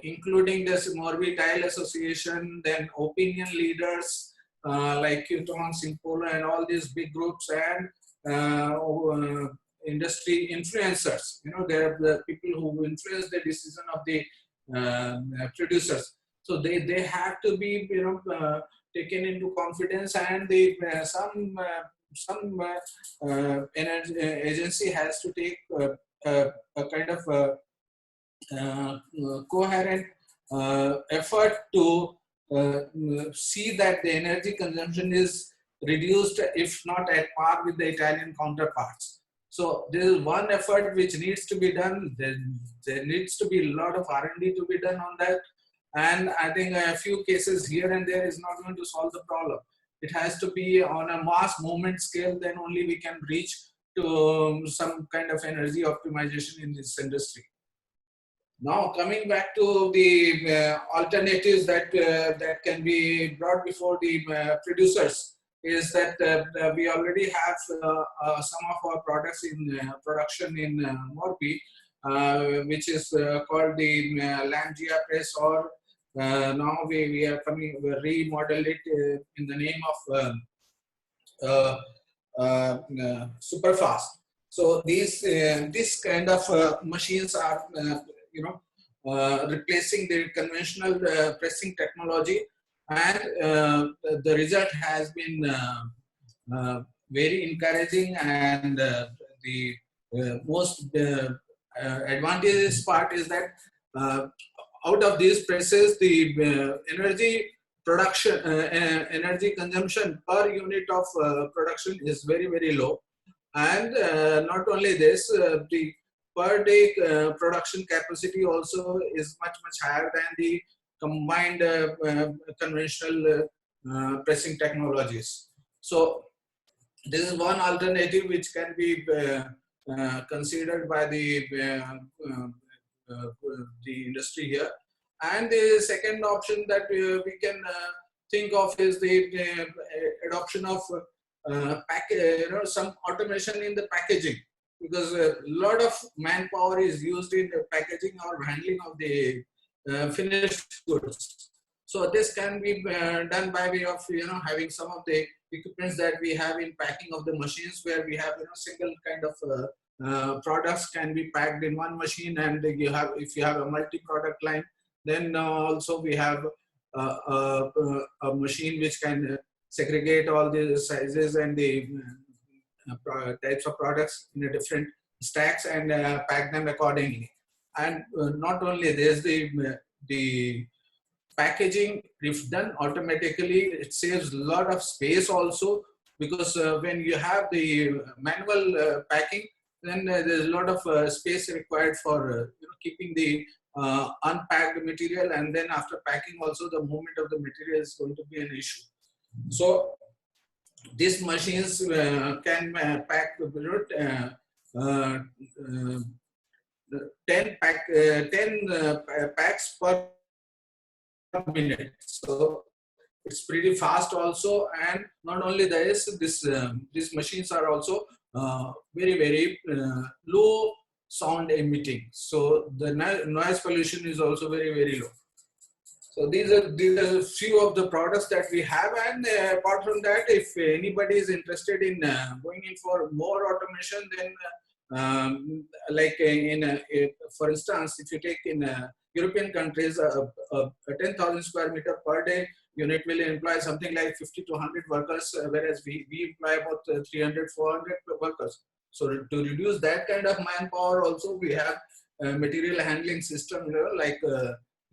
including the Morbi Tile Association, then opinion leaders like Qton, Simpola, and all these big groups, and industry influencers. They're the people who influence the decision of the producers. So they have to be taken into confidence, and some energy agency has to take a kind of coherent effort to see that the energy consumption is reduced, if not at par with the Italian counterparts. So there is one effort which needs to be done. There needs to be a lot of R&D to be done on that. And I think a few cases here and there is not going to solve the problem. It has to be on a mass movement scale, then only we can reach to some kind of energy optimization in this industry. Now coming back to the alternatives that can be brought before the producers, is that we already have some of our products in production in Morbi, which is called the Langia press, or now we are remodeled it in the name of Superfast. So this kind of machines are replacing the conventional pressing technology, and the result has been very encouraging. And the most advantageous part is that out of these presses, the energy production, energy consumption per unit of production is very, very low. And not only this, the per day production capacity also is much, much higher than the combined conventional pressing technologies. So this is one alternative which can be considered by the industry here. And the second option that we can think of is the adoption of some automation in the packaging, because a lot of manpower is used in the packaging or handling of the finished goods. So this can be done by way of having some of the equipments that we have in packing of the machines, where we have single kind of products can be packed in one machine, and you have, if you have a multi-product line, then also we have a machine which can segregate all the sizes and the types of products in a different stacks and pack them accordingly. And not only this, the packaging, if done automatically, it saves a lot of space also, because when you have the manual packing, then there's a lot of space required for keeping the unpacked material, and then after packing also the movement of the material is going to be an issue. So these machines can pack 10 packs per minute. So it's pretty fast also, and not only this, these machines are also very low sound emitting. So the noise pollution is also very low. So these are few of the products that we have, and apart from that, if anybody is interested in going in for more automation, then like for instance, if you take in European countries, a 10,000 square meter per day unit will employ something like 50 to 100 workers, whereas we employ about 300, 400 workers. So to reduce that kind of manpower, also we have material handling system, like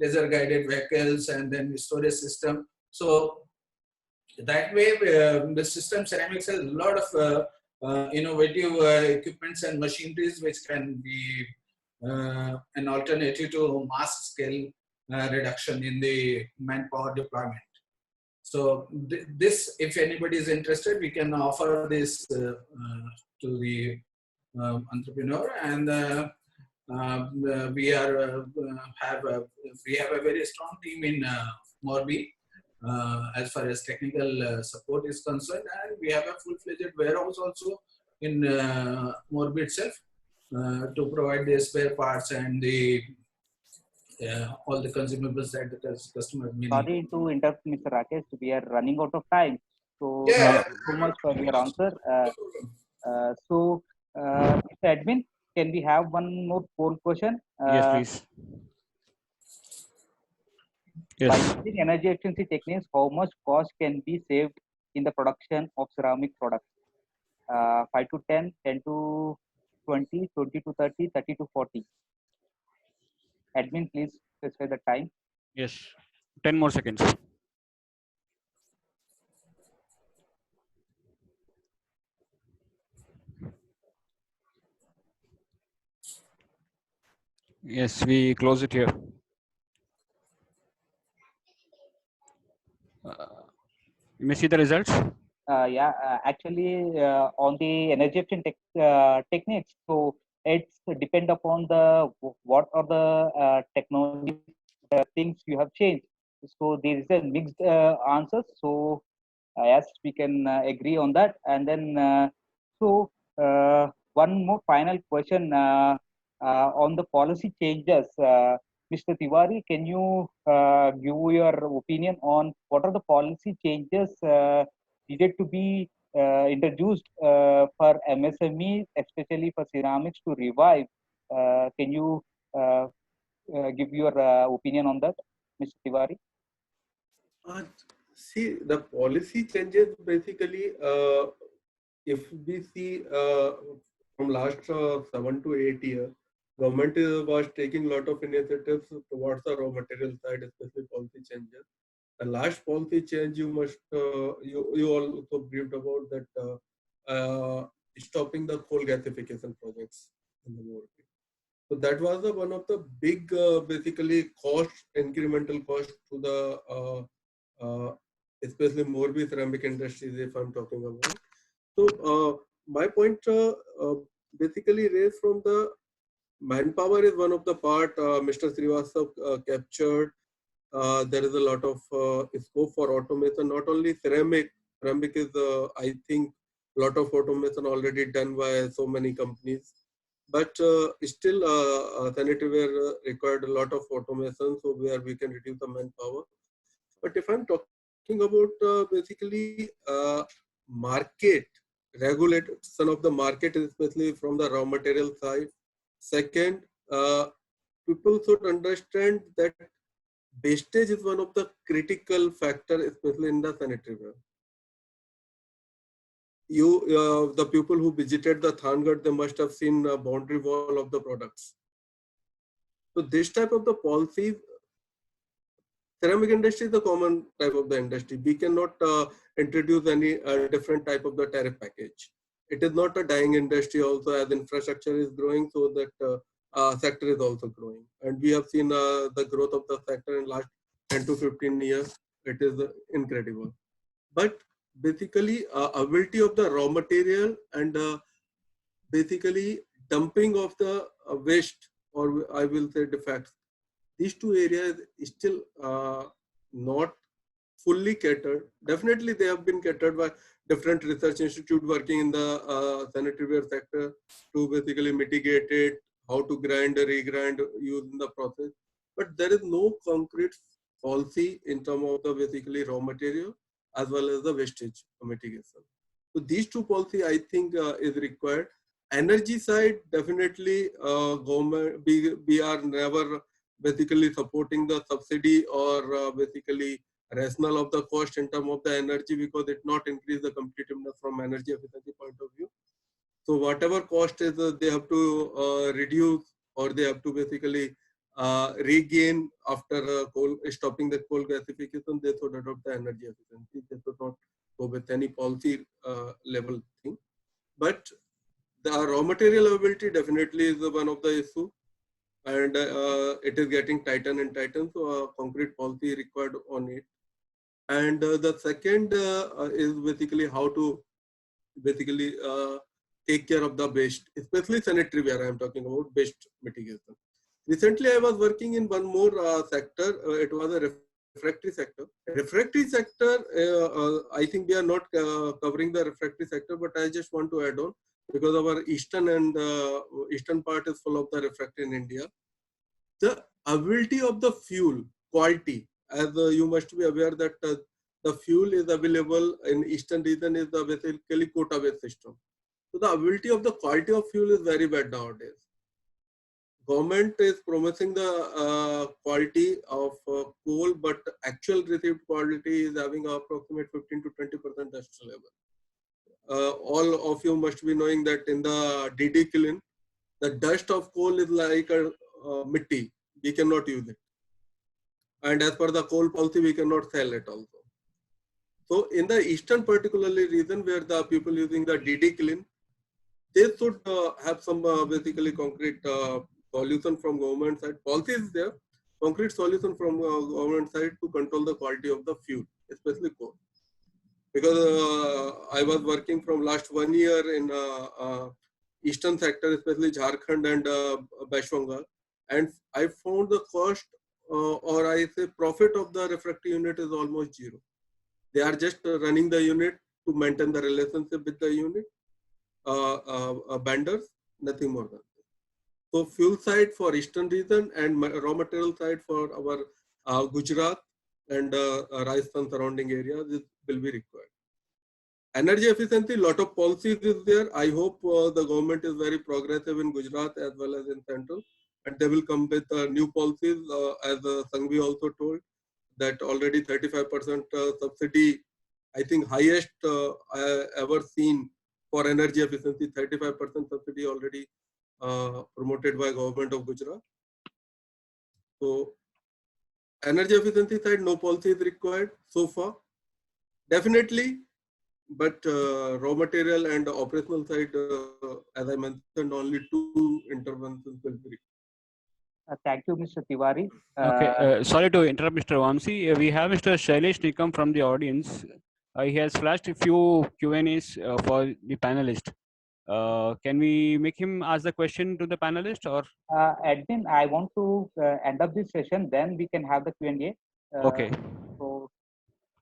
laser guided vehicles and then storage system. So that way, the system ceramics has a lot of innovative equipments and machineries which can be an alternative to mass scale reduction in the manpower deployment. So this, if anybody is interested, we can offer this to the entrepreneur, and we have a very strong team in Morbi as far as technical support is concerned, and we have a full-fledged warehouse also in Morbi itself to provide the spare parts and the all the consumables that the customer may need. Sorry to interrupt, Mr. Rakesh. We are running out of time. So yeah, thank you so much for your answer. Mr. Admin, can we have one more poll question? Yes, please. By Yes. using energy efficiency techniques, how much cost can be saved in the production of ceramic products? 5 to 10, 10 to 20, 20 to 30, 30 to 40. Admin, please specify the time. Yes. 10 more seconds. Yes, we close it here. You may see the results. Actually, on the energy efficient techniques, so it's depend upon the what are the technology things you have changed. So there is a mixed answers. So yes, we can agree on that. And then one more final question on the policy changes. Mr. Tiwari, can you give your opinion on what are the policy changes needed to be introduced for MSME, especially for ceramics, to revive? Can you give your opinion on that, Mr. Tiwari? See, the policy changes basically, if we see from last 7 to 8 years, government was taking a lot of initiatives towards the raw material side, especially policy changes. The last policy change you must, you also briefed about that stopping the coal gasification projects in the Morbi. So that was one of the big, basically incremental cost to the, especially Morbi ceramic industries, if I'm talking about. So my point, basically raised from the manpower is one of the part Mr. Srivastava captured. There is a lot of scope for automation, not only ceramic. Ceramic is, I think, a lot of automation already done by so many companies. But still, sanitary ware required a lot of automation, so where we can reduce the manpower. But if I'm talking about basically market, regulation of the market, especially from the raw material side. Second, people should understand that wastage is one of the critical factor, especially in the sanitary ware. The people who visited the Thangad, they must have seen a boundary wall of the products. So this type of the policies, ceramic industry is the common type of the industry. We cannot introduce any different type of the tariff package. It is not a dying industry also, as infrastructure is growing, so that sector is also growing. And we have seen the growth of the sector in last 10 to 15 years. It is incredible. But basically, ability of the raw material and basically dumping of the waste, or I will say defects, these two areas still not fully catered. Definitely they have been catered by different research institute working in the sanitary ware sector to basically mitigate it, how to grind or regrind using the process. But there is no concrete policy in terms of the basically raw material as well as the wastage mitigation. So these two policy I think is required. Energy side, definitely government, we are never basically supporting the subsidy or basically rational of the cost in terms of the energy, because it not increase the competitiveness from energy efficiency point of view. So whatever cost is, they have to reduce, or they have to basically regain after stopping the coal gasification. They should adopt the energy efficiency. They should not go with any policy level thing. But the raw material availability definitely is one of the issue, and it is getting tighten and tighten. So concrete policy required on it. And the second is basically how to basically take care of the waste, especially sanitary ware. I am talking about waste mitigation. Recently, I was working in one more sector. It was a refractory sector. Refractory sector, I think we are not covering the refractory sector, but I just want to add on, because our eastern part is full of the refractory in India. The availability of the fuel quality, as you must be aware that the fuel is available in eastern region is the basically quota based system. So the availability of the quality of fuel is very bad nowadays. Government is promising the quality of coal, but actual received quality is having approximate 15 to 20% dust level. All of you must be knowing that in the DD kiln, the dust of coal is like a mitti. We cannot use it. And as per the coal policy, we cannot sell it also. So in the eastern particularly region where the people using the DD kiln, they should have some basically concrete solution from government side. Policy is there, concrete solution from government side to control the quality of the fuel, especially coal. Because I was working from last 1 year in eastern sector, especially Jharkhand and West Bengal, and I found the cost or I say profit of the refractory unit is almost zero. They are just running the unit to maintain the relationship with the unit, vendors, nothing more than that. So fuel side for eastern region and raw material side for our Gujarat and Rajasthan surrounding areas will be required. Energy efficiency, lot of policies is there. I hope the government is very progressive in Gujarat as well as in central, and they will come with new policies as Sanghvi also told that already 35% subsidy, I think highest I ever seen for energy efficiency, 35% subsidy already promoted by government of Gujarat. So energy efficiency side, no policy is required so far. Definitely, but raw material and operational side, as I mentioned, only 2 interventions will be required. Thank you, Mr. Tiwari. Okay, sorry to interrupt, Mr. Vamsi. We have Mr. Shailesh Nikam from the audience. He has flashed a few Q&As for the panelists. Can we make him ask the question to the panelist, or? Admin, I want to end up this session, then we can have the Q&A. Okay. So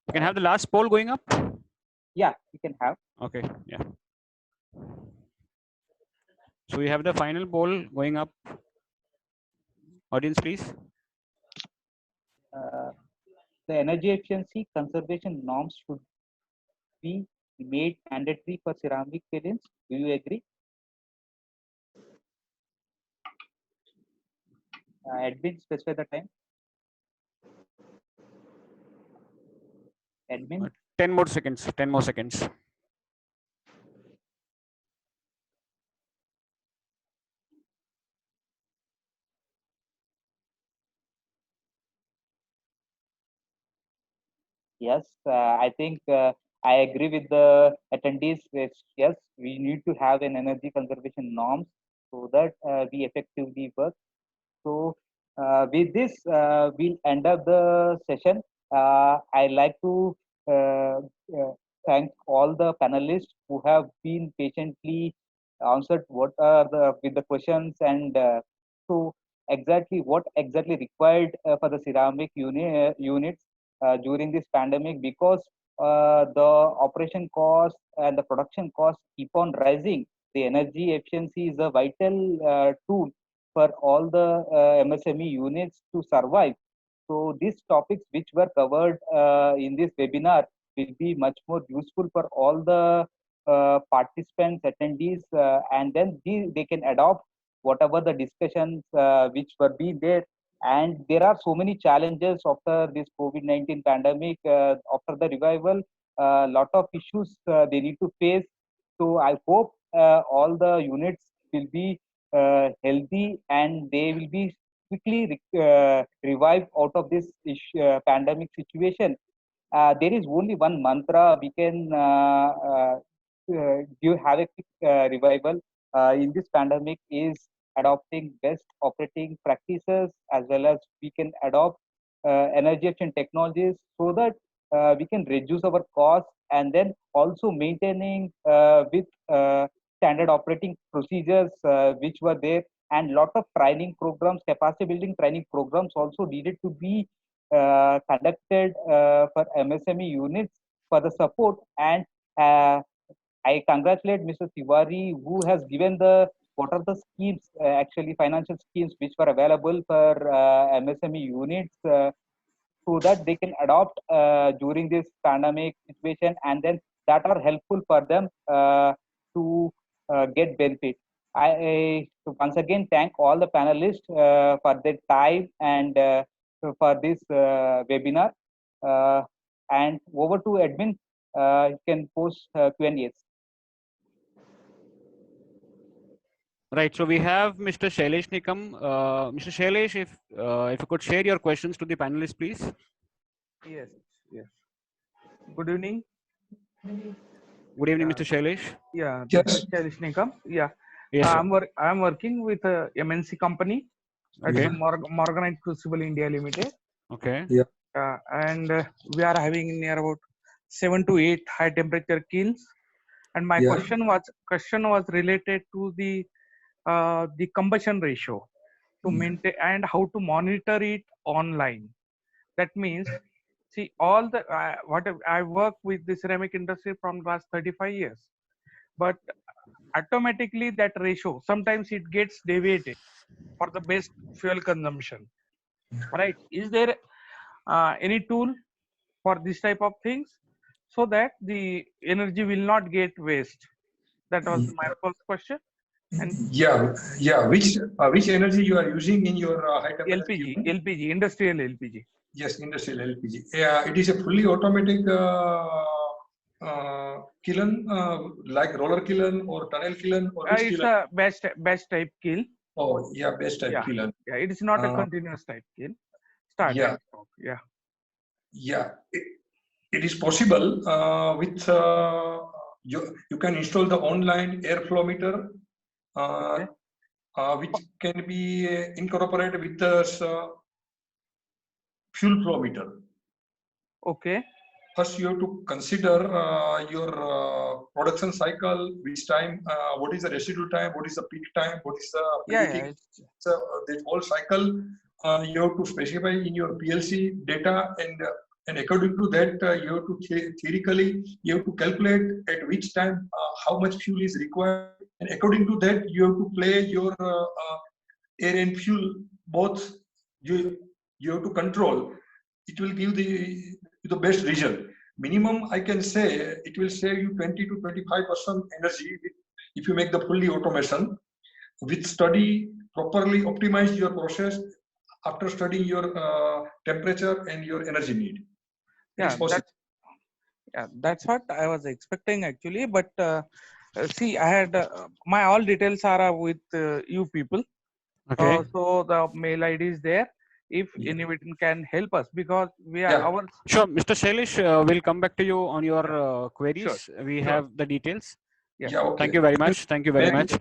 We can have the last poll going up? yeah, we can have. Okay, yeah. So we have the final poll going up. Audience, please. The energy efficiency conservation norms should be made mandatory for ceramic kilns. Do you agree? Admin, specify the time. Admin. 10 more seconds. 10 more seconds. Yes, I think I agree with the attendees. Yes, we need to have an energy conservation norms so that we effectively work. So with this, we'll end up the session. I like to thank all the panelists who have been patiently answered what are the with the questions, and so exactly what exactly required for the ceramic units during this pandemic, because the operation cost and the production costs keep on rising. The energy efficiency is a vital tool for all the MSME units to survive. So these topics which were covered in this webinar will be much more useful for all the participants, attendees, and then they can adopt whatever the discussions which were being there. And there are so many challenges after this COVID-19 pandemic, after the revival, a lot of issues they need to face. So I hope all the units will be healthy and they will be quickly revived out of this pandemic situation. There is only one mantra we can have a quick revival in this pandemic is adopting best operating practices, as well as we can adopt energy efficient technologies so that we can reduce our costs, and then also maintaining with standard operating procedures which were there, and lot of training programs, capacity building training programs also needed to be conducted for MSME units for the support. And I congratulate Mr. Tiwari, who has given the what are the schemes, actually financial schemes which were available for MSME units so that they can adopt during this pandemic situation, and then that are helpful for them to get benefit. So once again thank all the panelists for their time and for this webinar. And over to admin, you can post Q&As. Right. So we have Mr. Shailesh Nikam. Mr. Shailesh, if you could share your questions to the panelists, please. Yes. Yes. Good evening. Good evening, Mr. Shailesh. Yeah. Yes. This is Shailesh Nikam. Yeah. Yes, sir. I'm working with a MNC company. Okay. It's Morganite Crucible India Limited. Okay. Yeah. And we are having near about 7 to 8 high temperature kilns. And my Yeah. question was related to the combustion ratio to maintain and how to monitor it online. That means, see, all the what I work with the ceramic industry from last 35 years, but automatically that ratio sometimes it gets deviated for the best fuel consumption. Right? Is there any tool for this type of things so that the energy will not get waste? That was my first question. And yeah. Which energy you are using in your high temperature kiln? LPG, industrial LPG. Yes, industrial LPG. Yeah, it is a fully automatic kiln, like roller kiln or tunnel kiln, or which It's kiln? a batch type kiln. Oh, yeah, best type kiln. Yeah, it is not a continuous type kiln. Start. Yeah. Yeah. Yeah, it is possible with you can install the online airflow meter, which can be incorporated with the fuel flow meter. Okay. first you have to consider your production cycle, which time, what is the residual time, what is the peak time, what is the peaking. So the whole cycle you have to specify in your PLC data, and according to that you have to theoretically you have to calculate at which time how much fuel is required, and according to that you have to play your air and fuel both. You have to control. It will give the best result. Minimum, I can say it will save you 20 to 25% energy if you make the fully automation. With study, properly optimize your process after studying your temperature and your energy need. That's what I was expecting actually. But see, I had my all details are with you people. Okay. So the mail ID is there. If anyone can help us, because we are our. Sure, Mr. Shailesh, we'll come back to you on your queries. We have the details. Okay. Thank you very much. Thank you very much.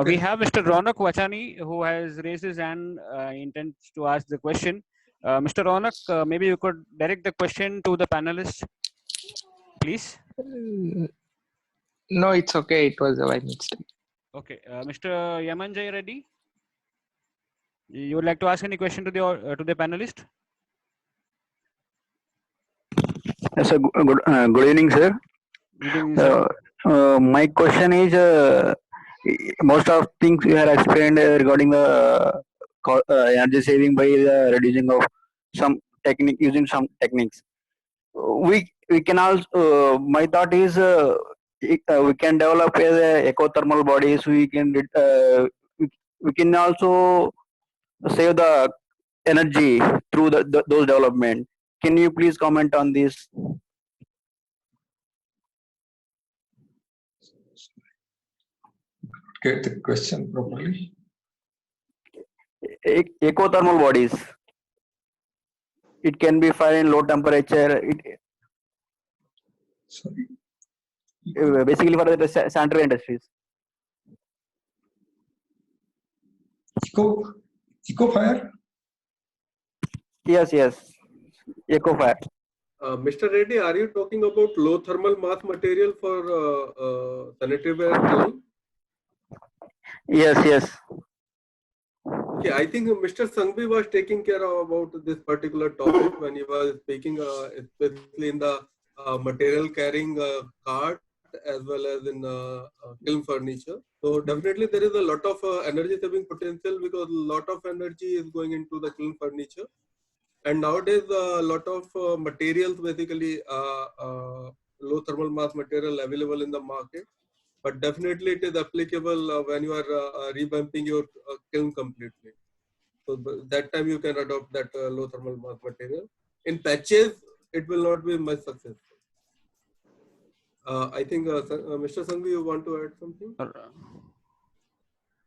We have Mr. Ronak Vachani, who has raised his hand, intends to ask the question. Mr. Ronak, maybe you could direct the question to the panelists, please. No, it's okay. It was by mistake. Okay, Mr. Yamanjay Reddy, you would like to ask any question to the panelist? Yes, sir. Good evening, sir. Good evening, sir. My question is, most of things you have explained regarding the energy saving by the reducing of some technique, using some techniques. We can also, my thought is, we can develop ecothermal bodies. We can also save the energy through those development. Can you please comment on this? Get the question properly. Ecothermal bodies. It can be fire in low temperature. Sorry. Basically for the sanitary industries. Eco fire? Yes. Eco fire. Mr. Reddy, are you talking about low thermal mass material for sanitary ware kiln? Yes. Okay, I think Mr. Sanghvi was taking care of about this particular topic when he was speaking, especially in the material carrying cart as well as in kiln furniture. So definitely there is a lot of energy saving potential because a lot of energy is going into the kiln furniture. And nowadays a lot of materials, basically low thermal mass material available in the market. But definitely it is applicable when you are revamping your kiln completely. So that time you can adopt that low thermal mass material. In patches, it will not be much successful. I think Mr. Sanghvi, you want to add something?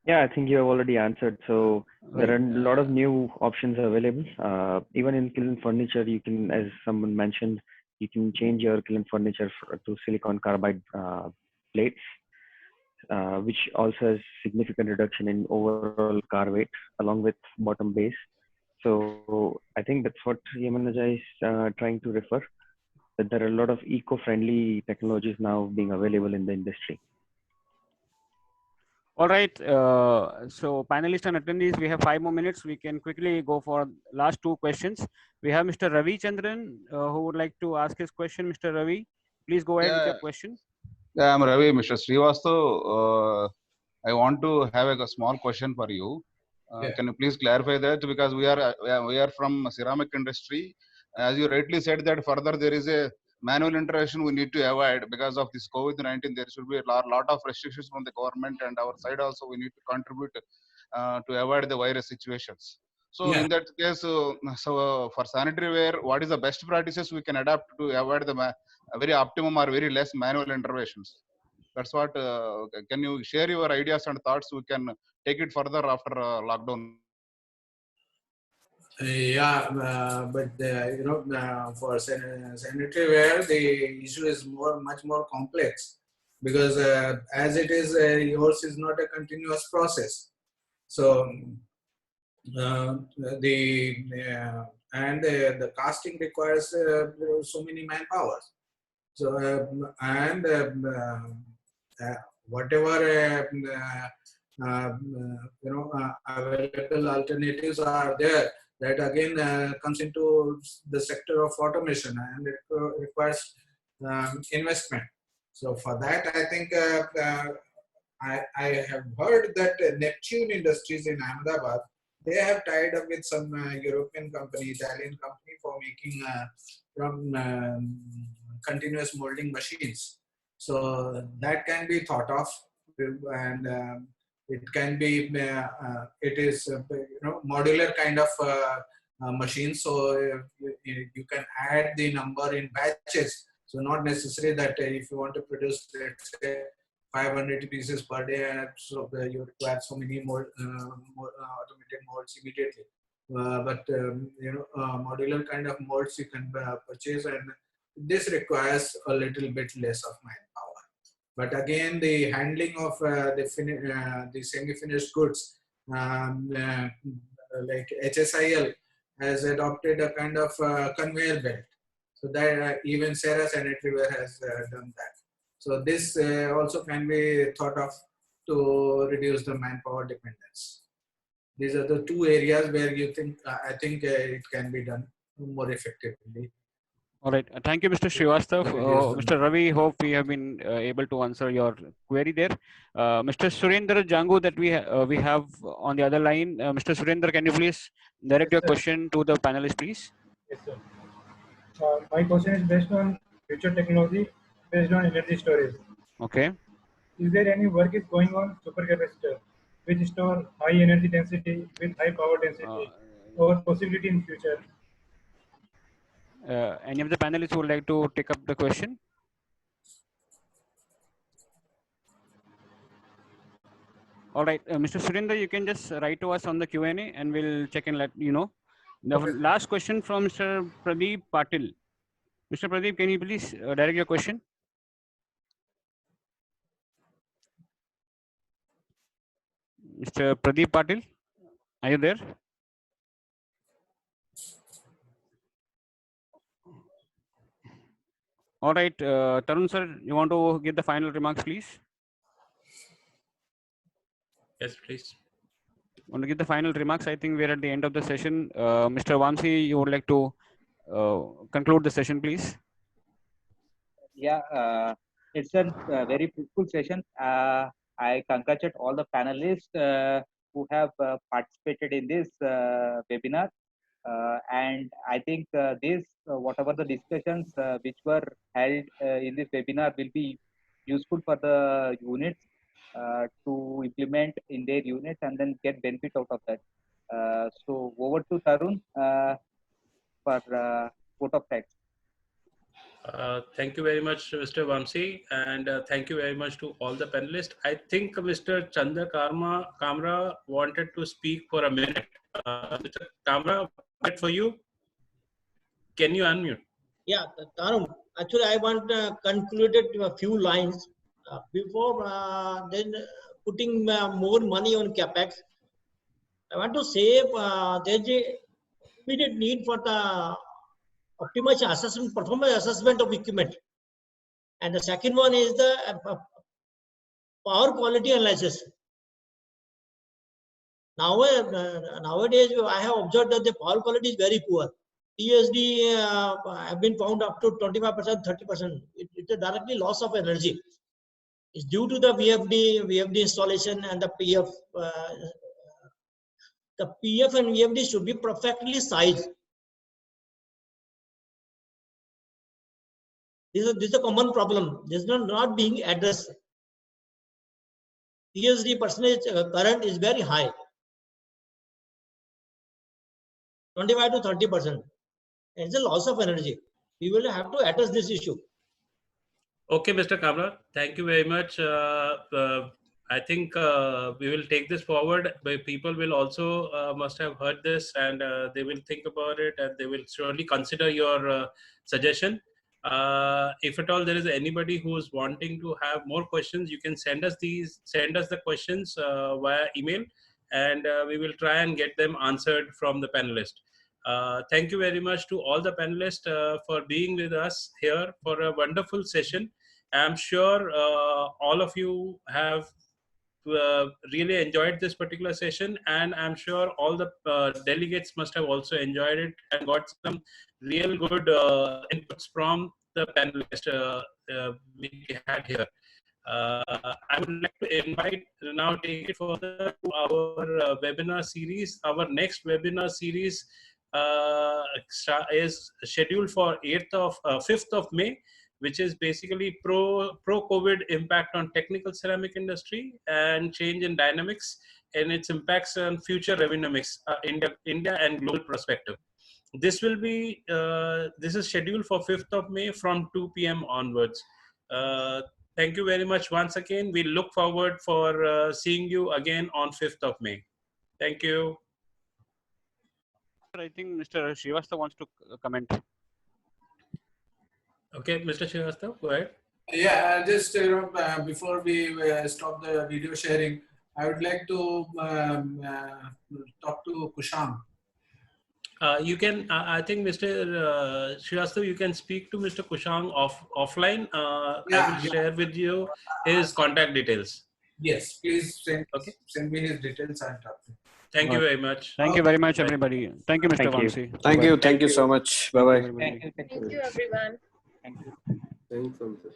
Yeah, I think you have already answered. So there are a lot of new options available. Even in kiln furniture, you can, as someone mentioned, you can change your kiln furniture to silicon carbide plates, which also has significant reduction in overall car weight along with bottom base. So I think that's what Yamanjay is trying to refer, that there are a lot of eco-friendly technologies now being available in the industry. All right. So panelists and attendees, we have 5 more minutes. We can quickly go for last 2 questions. We have Mr. Ravi Chandran who would like to ask his question. Mr. Ravi, please go ahead with your question. Yeah, I'm Ravi. Mr. Srivastav, I want to have a small question for you. Can you please clarify that? Because we are from ceramic industry. As you rightly said that further there is a manual intervention we need to avoid because of this COVID-19. There should be a lot of restrictions from the government, and our side also we need to contribute to avoid the virus situations. So in that case, for sanitary ware, what is the best practices we can adapt to avoid the very optimum or very less manual interventions? That's what. Can you share your ideas and thoughts? We can take it further after lockdown. But for sanitary ware, the issue is much more complex because as it is, yours is not a continuous process. So the and the casting requires so many manpower. So whatever available alternatives are there, that again comes into the sector of automation, and it requires investment. So for that, I think I have heard that Neptune Industries in Ahmedabad, they have tied up with some European company, Italian company, for making continuous molding machines. So that can be thought of, and it can be it is modular kind of machine. So you can add the number in batches. So not necessary that if you want to produce, let's say, 500 pieces per day, and so you require so many more automated molds immediately. But modular kind of molds you can purchase, and this requires a little bit less of manpower. But again, the handling of the semi-finished goods, like HSIL has adopted a kind of conveyor belt. So that even Sarah Sanitaryware has done that. So this also can be thought of to reduce the manpower dependence. These are the two areas where you think I think it can be done more effectively. All right. Thank you, Mr. Srivastav. Mr. Ravi, hope we have been able to answer your query there. Mr. Surendra Jangu that we have on the other line. Mr. Surendra, can you please direct your question to the panelists, please? Yes, sir. My question is based on future technology based on energy storage. Okay. Is there any work is going on supercapacitor which store high energy density with high power density, or possibility in future? Any of the panelists who would like to take up the question? All right, Mr. Surendra, you can just write to us on the Q&A and we'll check and let you know. The last question from Mr. Pradeep Patil. Mr. Pradeep, can you please direct your question? Mr. Pradeep Patil, are you there? All right, Tarun sir, you want to give the final remarks, please? Yes, please. Want to give the final remarks? I think we're at the end of the session. Mr. Vamsi, you would like to conclude the session, please? Yeah, it's a very fruitful session. I congratulate all the panelists who have participated in this webinar. And I think whatever the discussions which were held in this webinar will be useful for the units to implement in their units and then get benefit out of that. So over to Tarun for vote of thanks. Thank you very much, Mr. Vamsi, and thank you very much to all the panelists. I think Mr. Chandra Kamra wanted to speak for a minute. Mr. Kamra, for you, can you unmute? Yeah, Tarun, actually I want to conclude it with a few lines. Before then putting more money on capex, I want to say there's a immediate need for the optimized assessment, performance assessment of equipment, and the second one is the power quality analysis. Nowadays, I have observed that the power quality is very poor. TSD have been found up to 25%, 30%. It's a directly loss of energy. It's due to the VFD installation and the PF. The PF and VFD should be perfectly sized. This is a common problem. This is not being addressed. TSD percentage current is very high, 25 to 30%. It's a loss of energy. We will have to address this issue. Okay, Mr. Kamra, thank you very much. I think we will take this forward. People will also must have heard this, and they will think about it, and they will surely consider your suggestion. If at all there is anybody who is wanting to have more questions, you can send us the questions via email, and we will try and get them answered from the panelists. Thank you very much to all the panelists for being with us here for a wonderful session. I'm sure all of you have really enjoyed this particular session, and I'm sure all the delegates must have also enjoyed it and got some real good inputs from the panelists we had here. I would like to invite now, take it further to our webinar series. Our next webinar series is scheduled for 5th of May, which is basically pro-COVID impact on technical ceramic industry and change in dynamics and its impacts on future revenue mix, India and global perspective. This will be, this is scheduled for 5th of May from 2 p.m. onwards. Thank you very much once again. We look forward for seeing you again on 5th of May. Thank you. I think Mr. Srivastava wants to comment. Okay, Mr. Srivastava, go ahead. Yeah, just before we stop the video sharing, I would like to talk to Kushang. You can, I think Mr. Srivastava, you can speak to Mr. Kushang offline. I will share with you his contact details. Yes, please send me his details and talk to him. Thank you very much. Thank you very much, everybody. Thank you, Mr. Vamsi. Thank you so much. Bye bye. Thank you, everyone. Thanks, Ramses.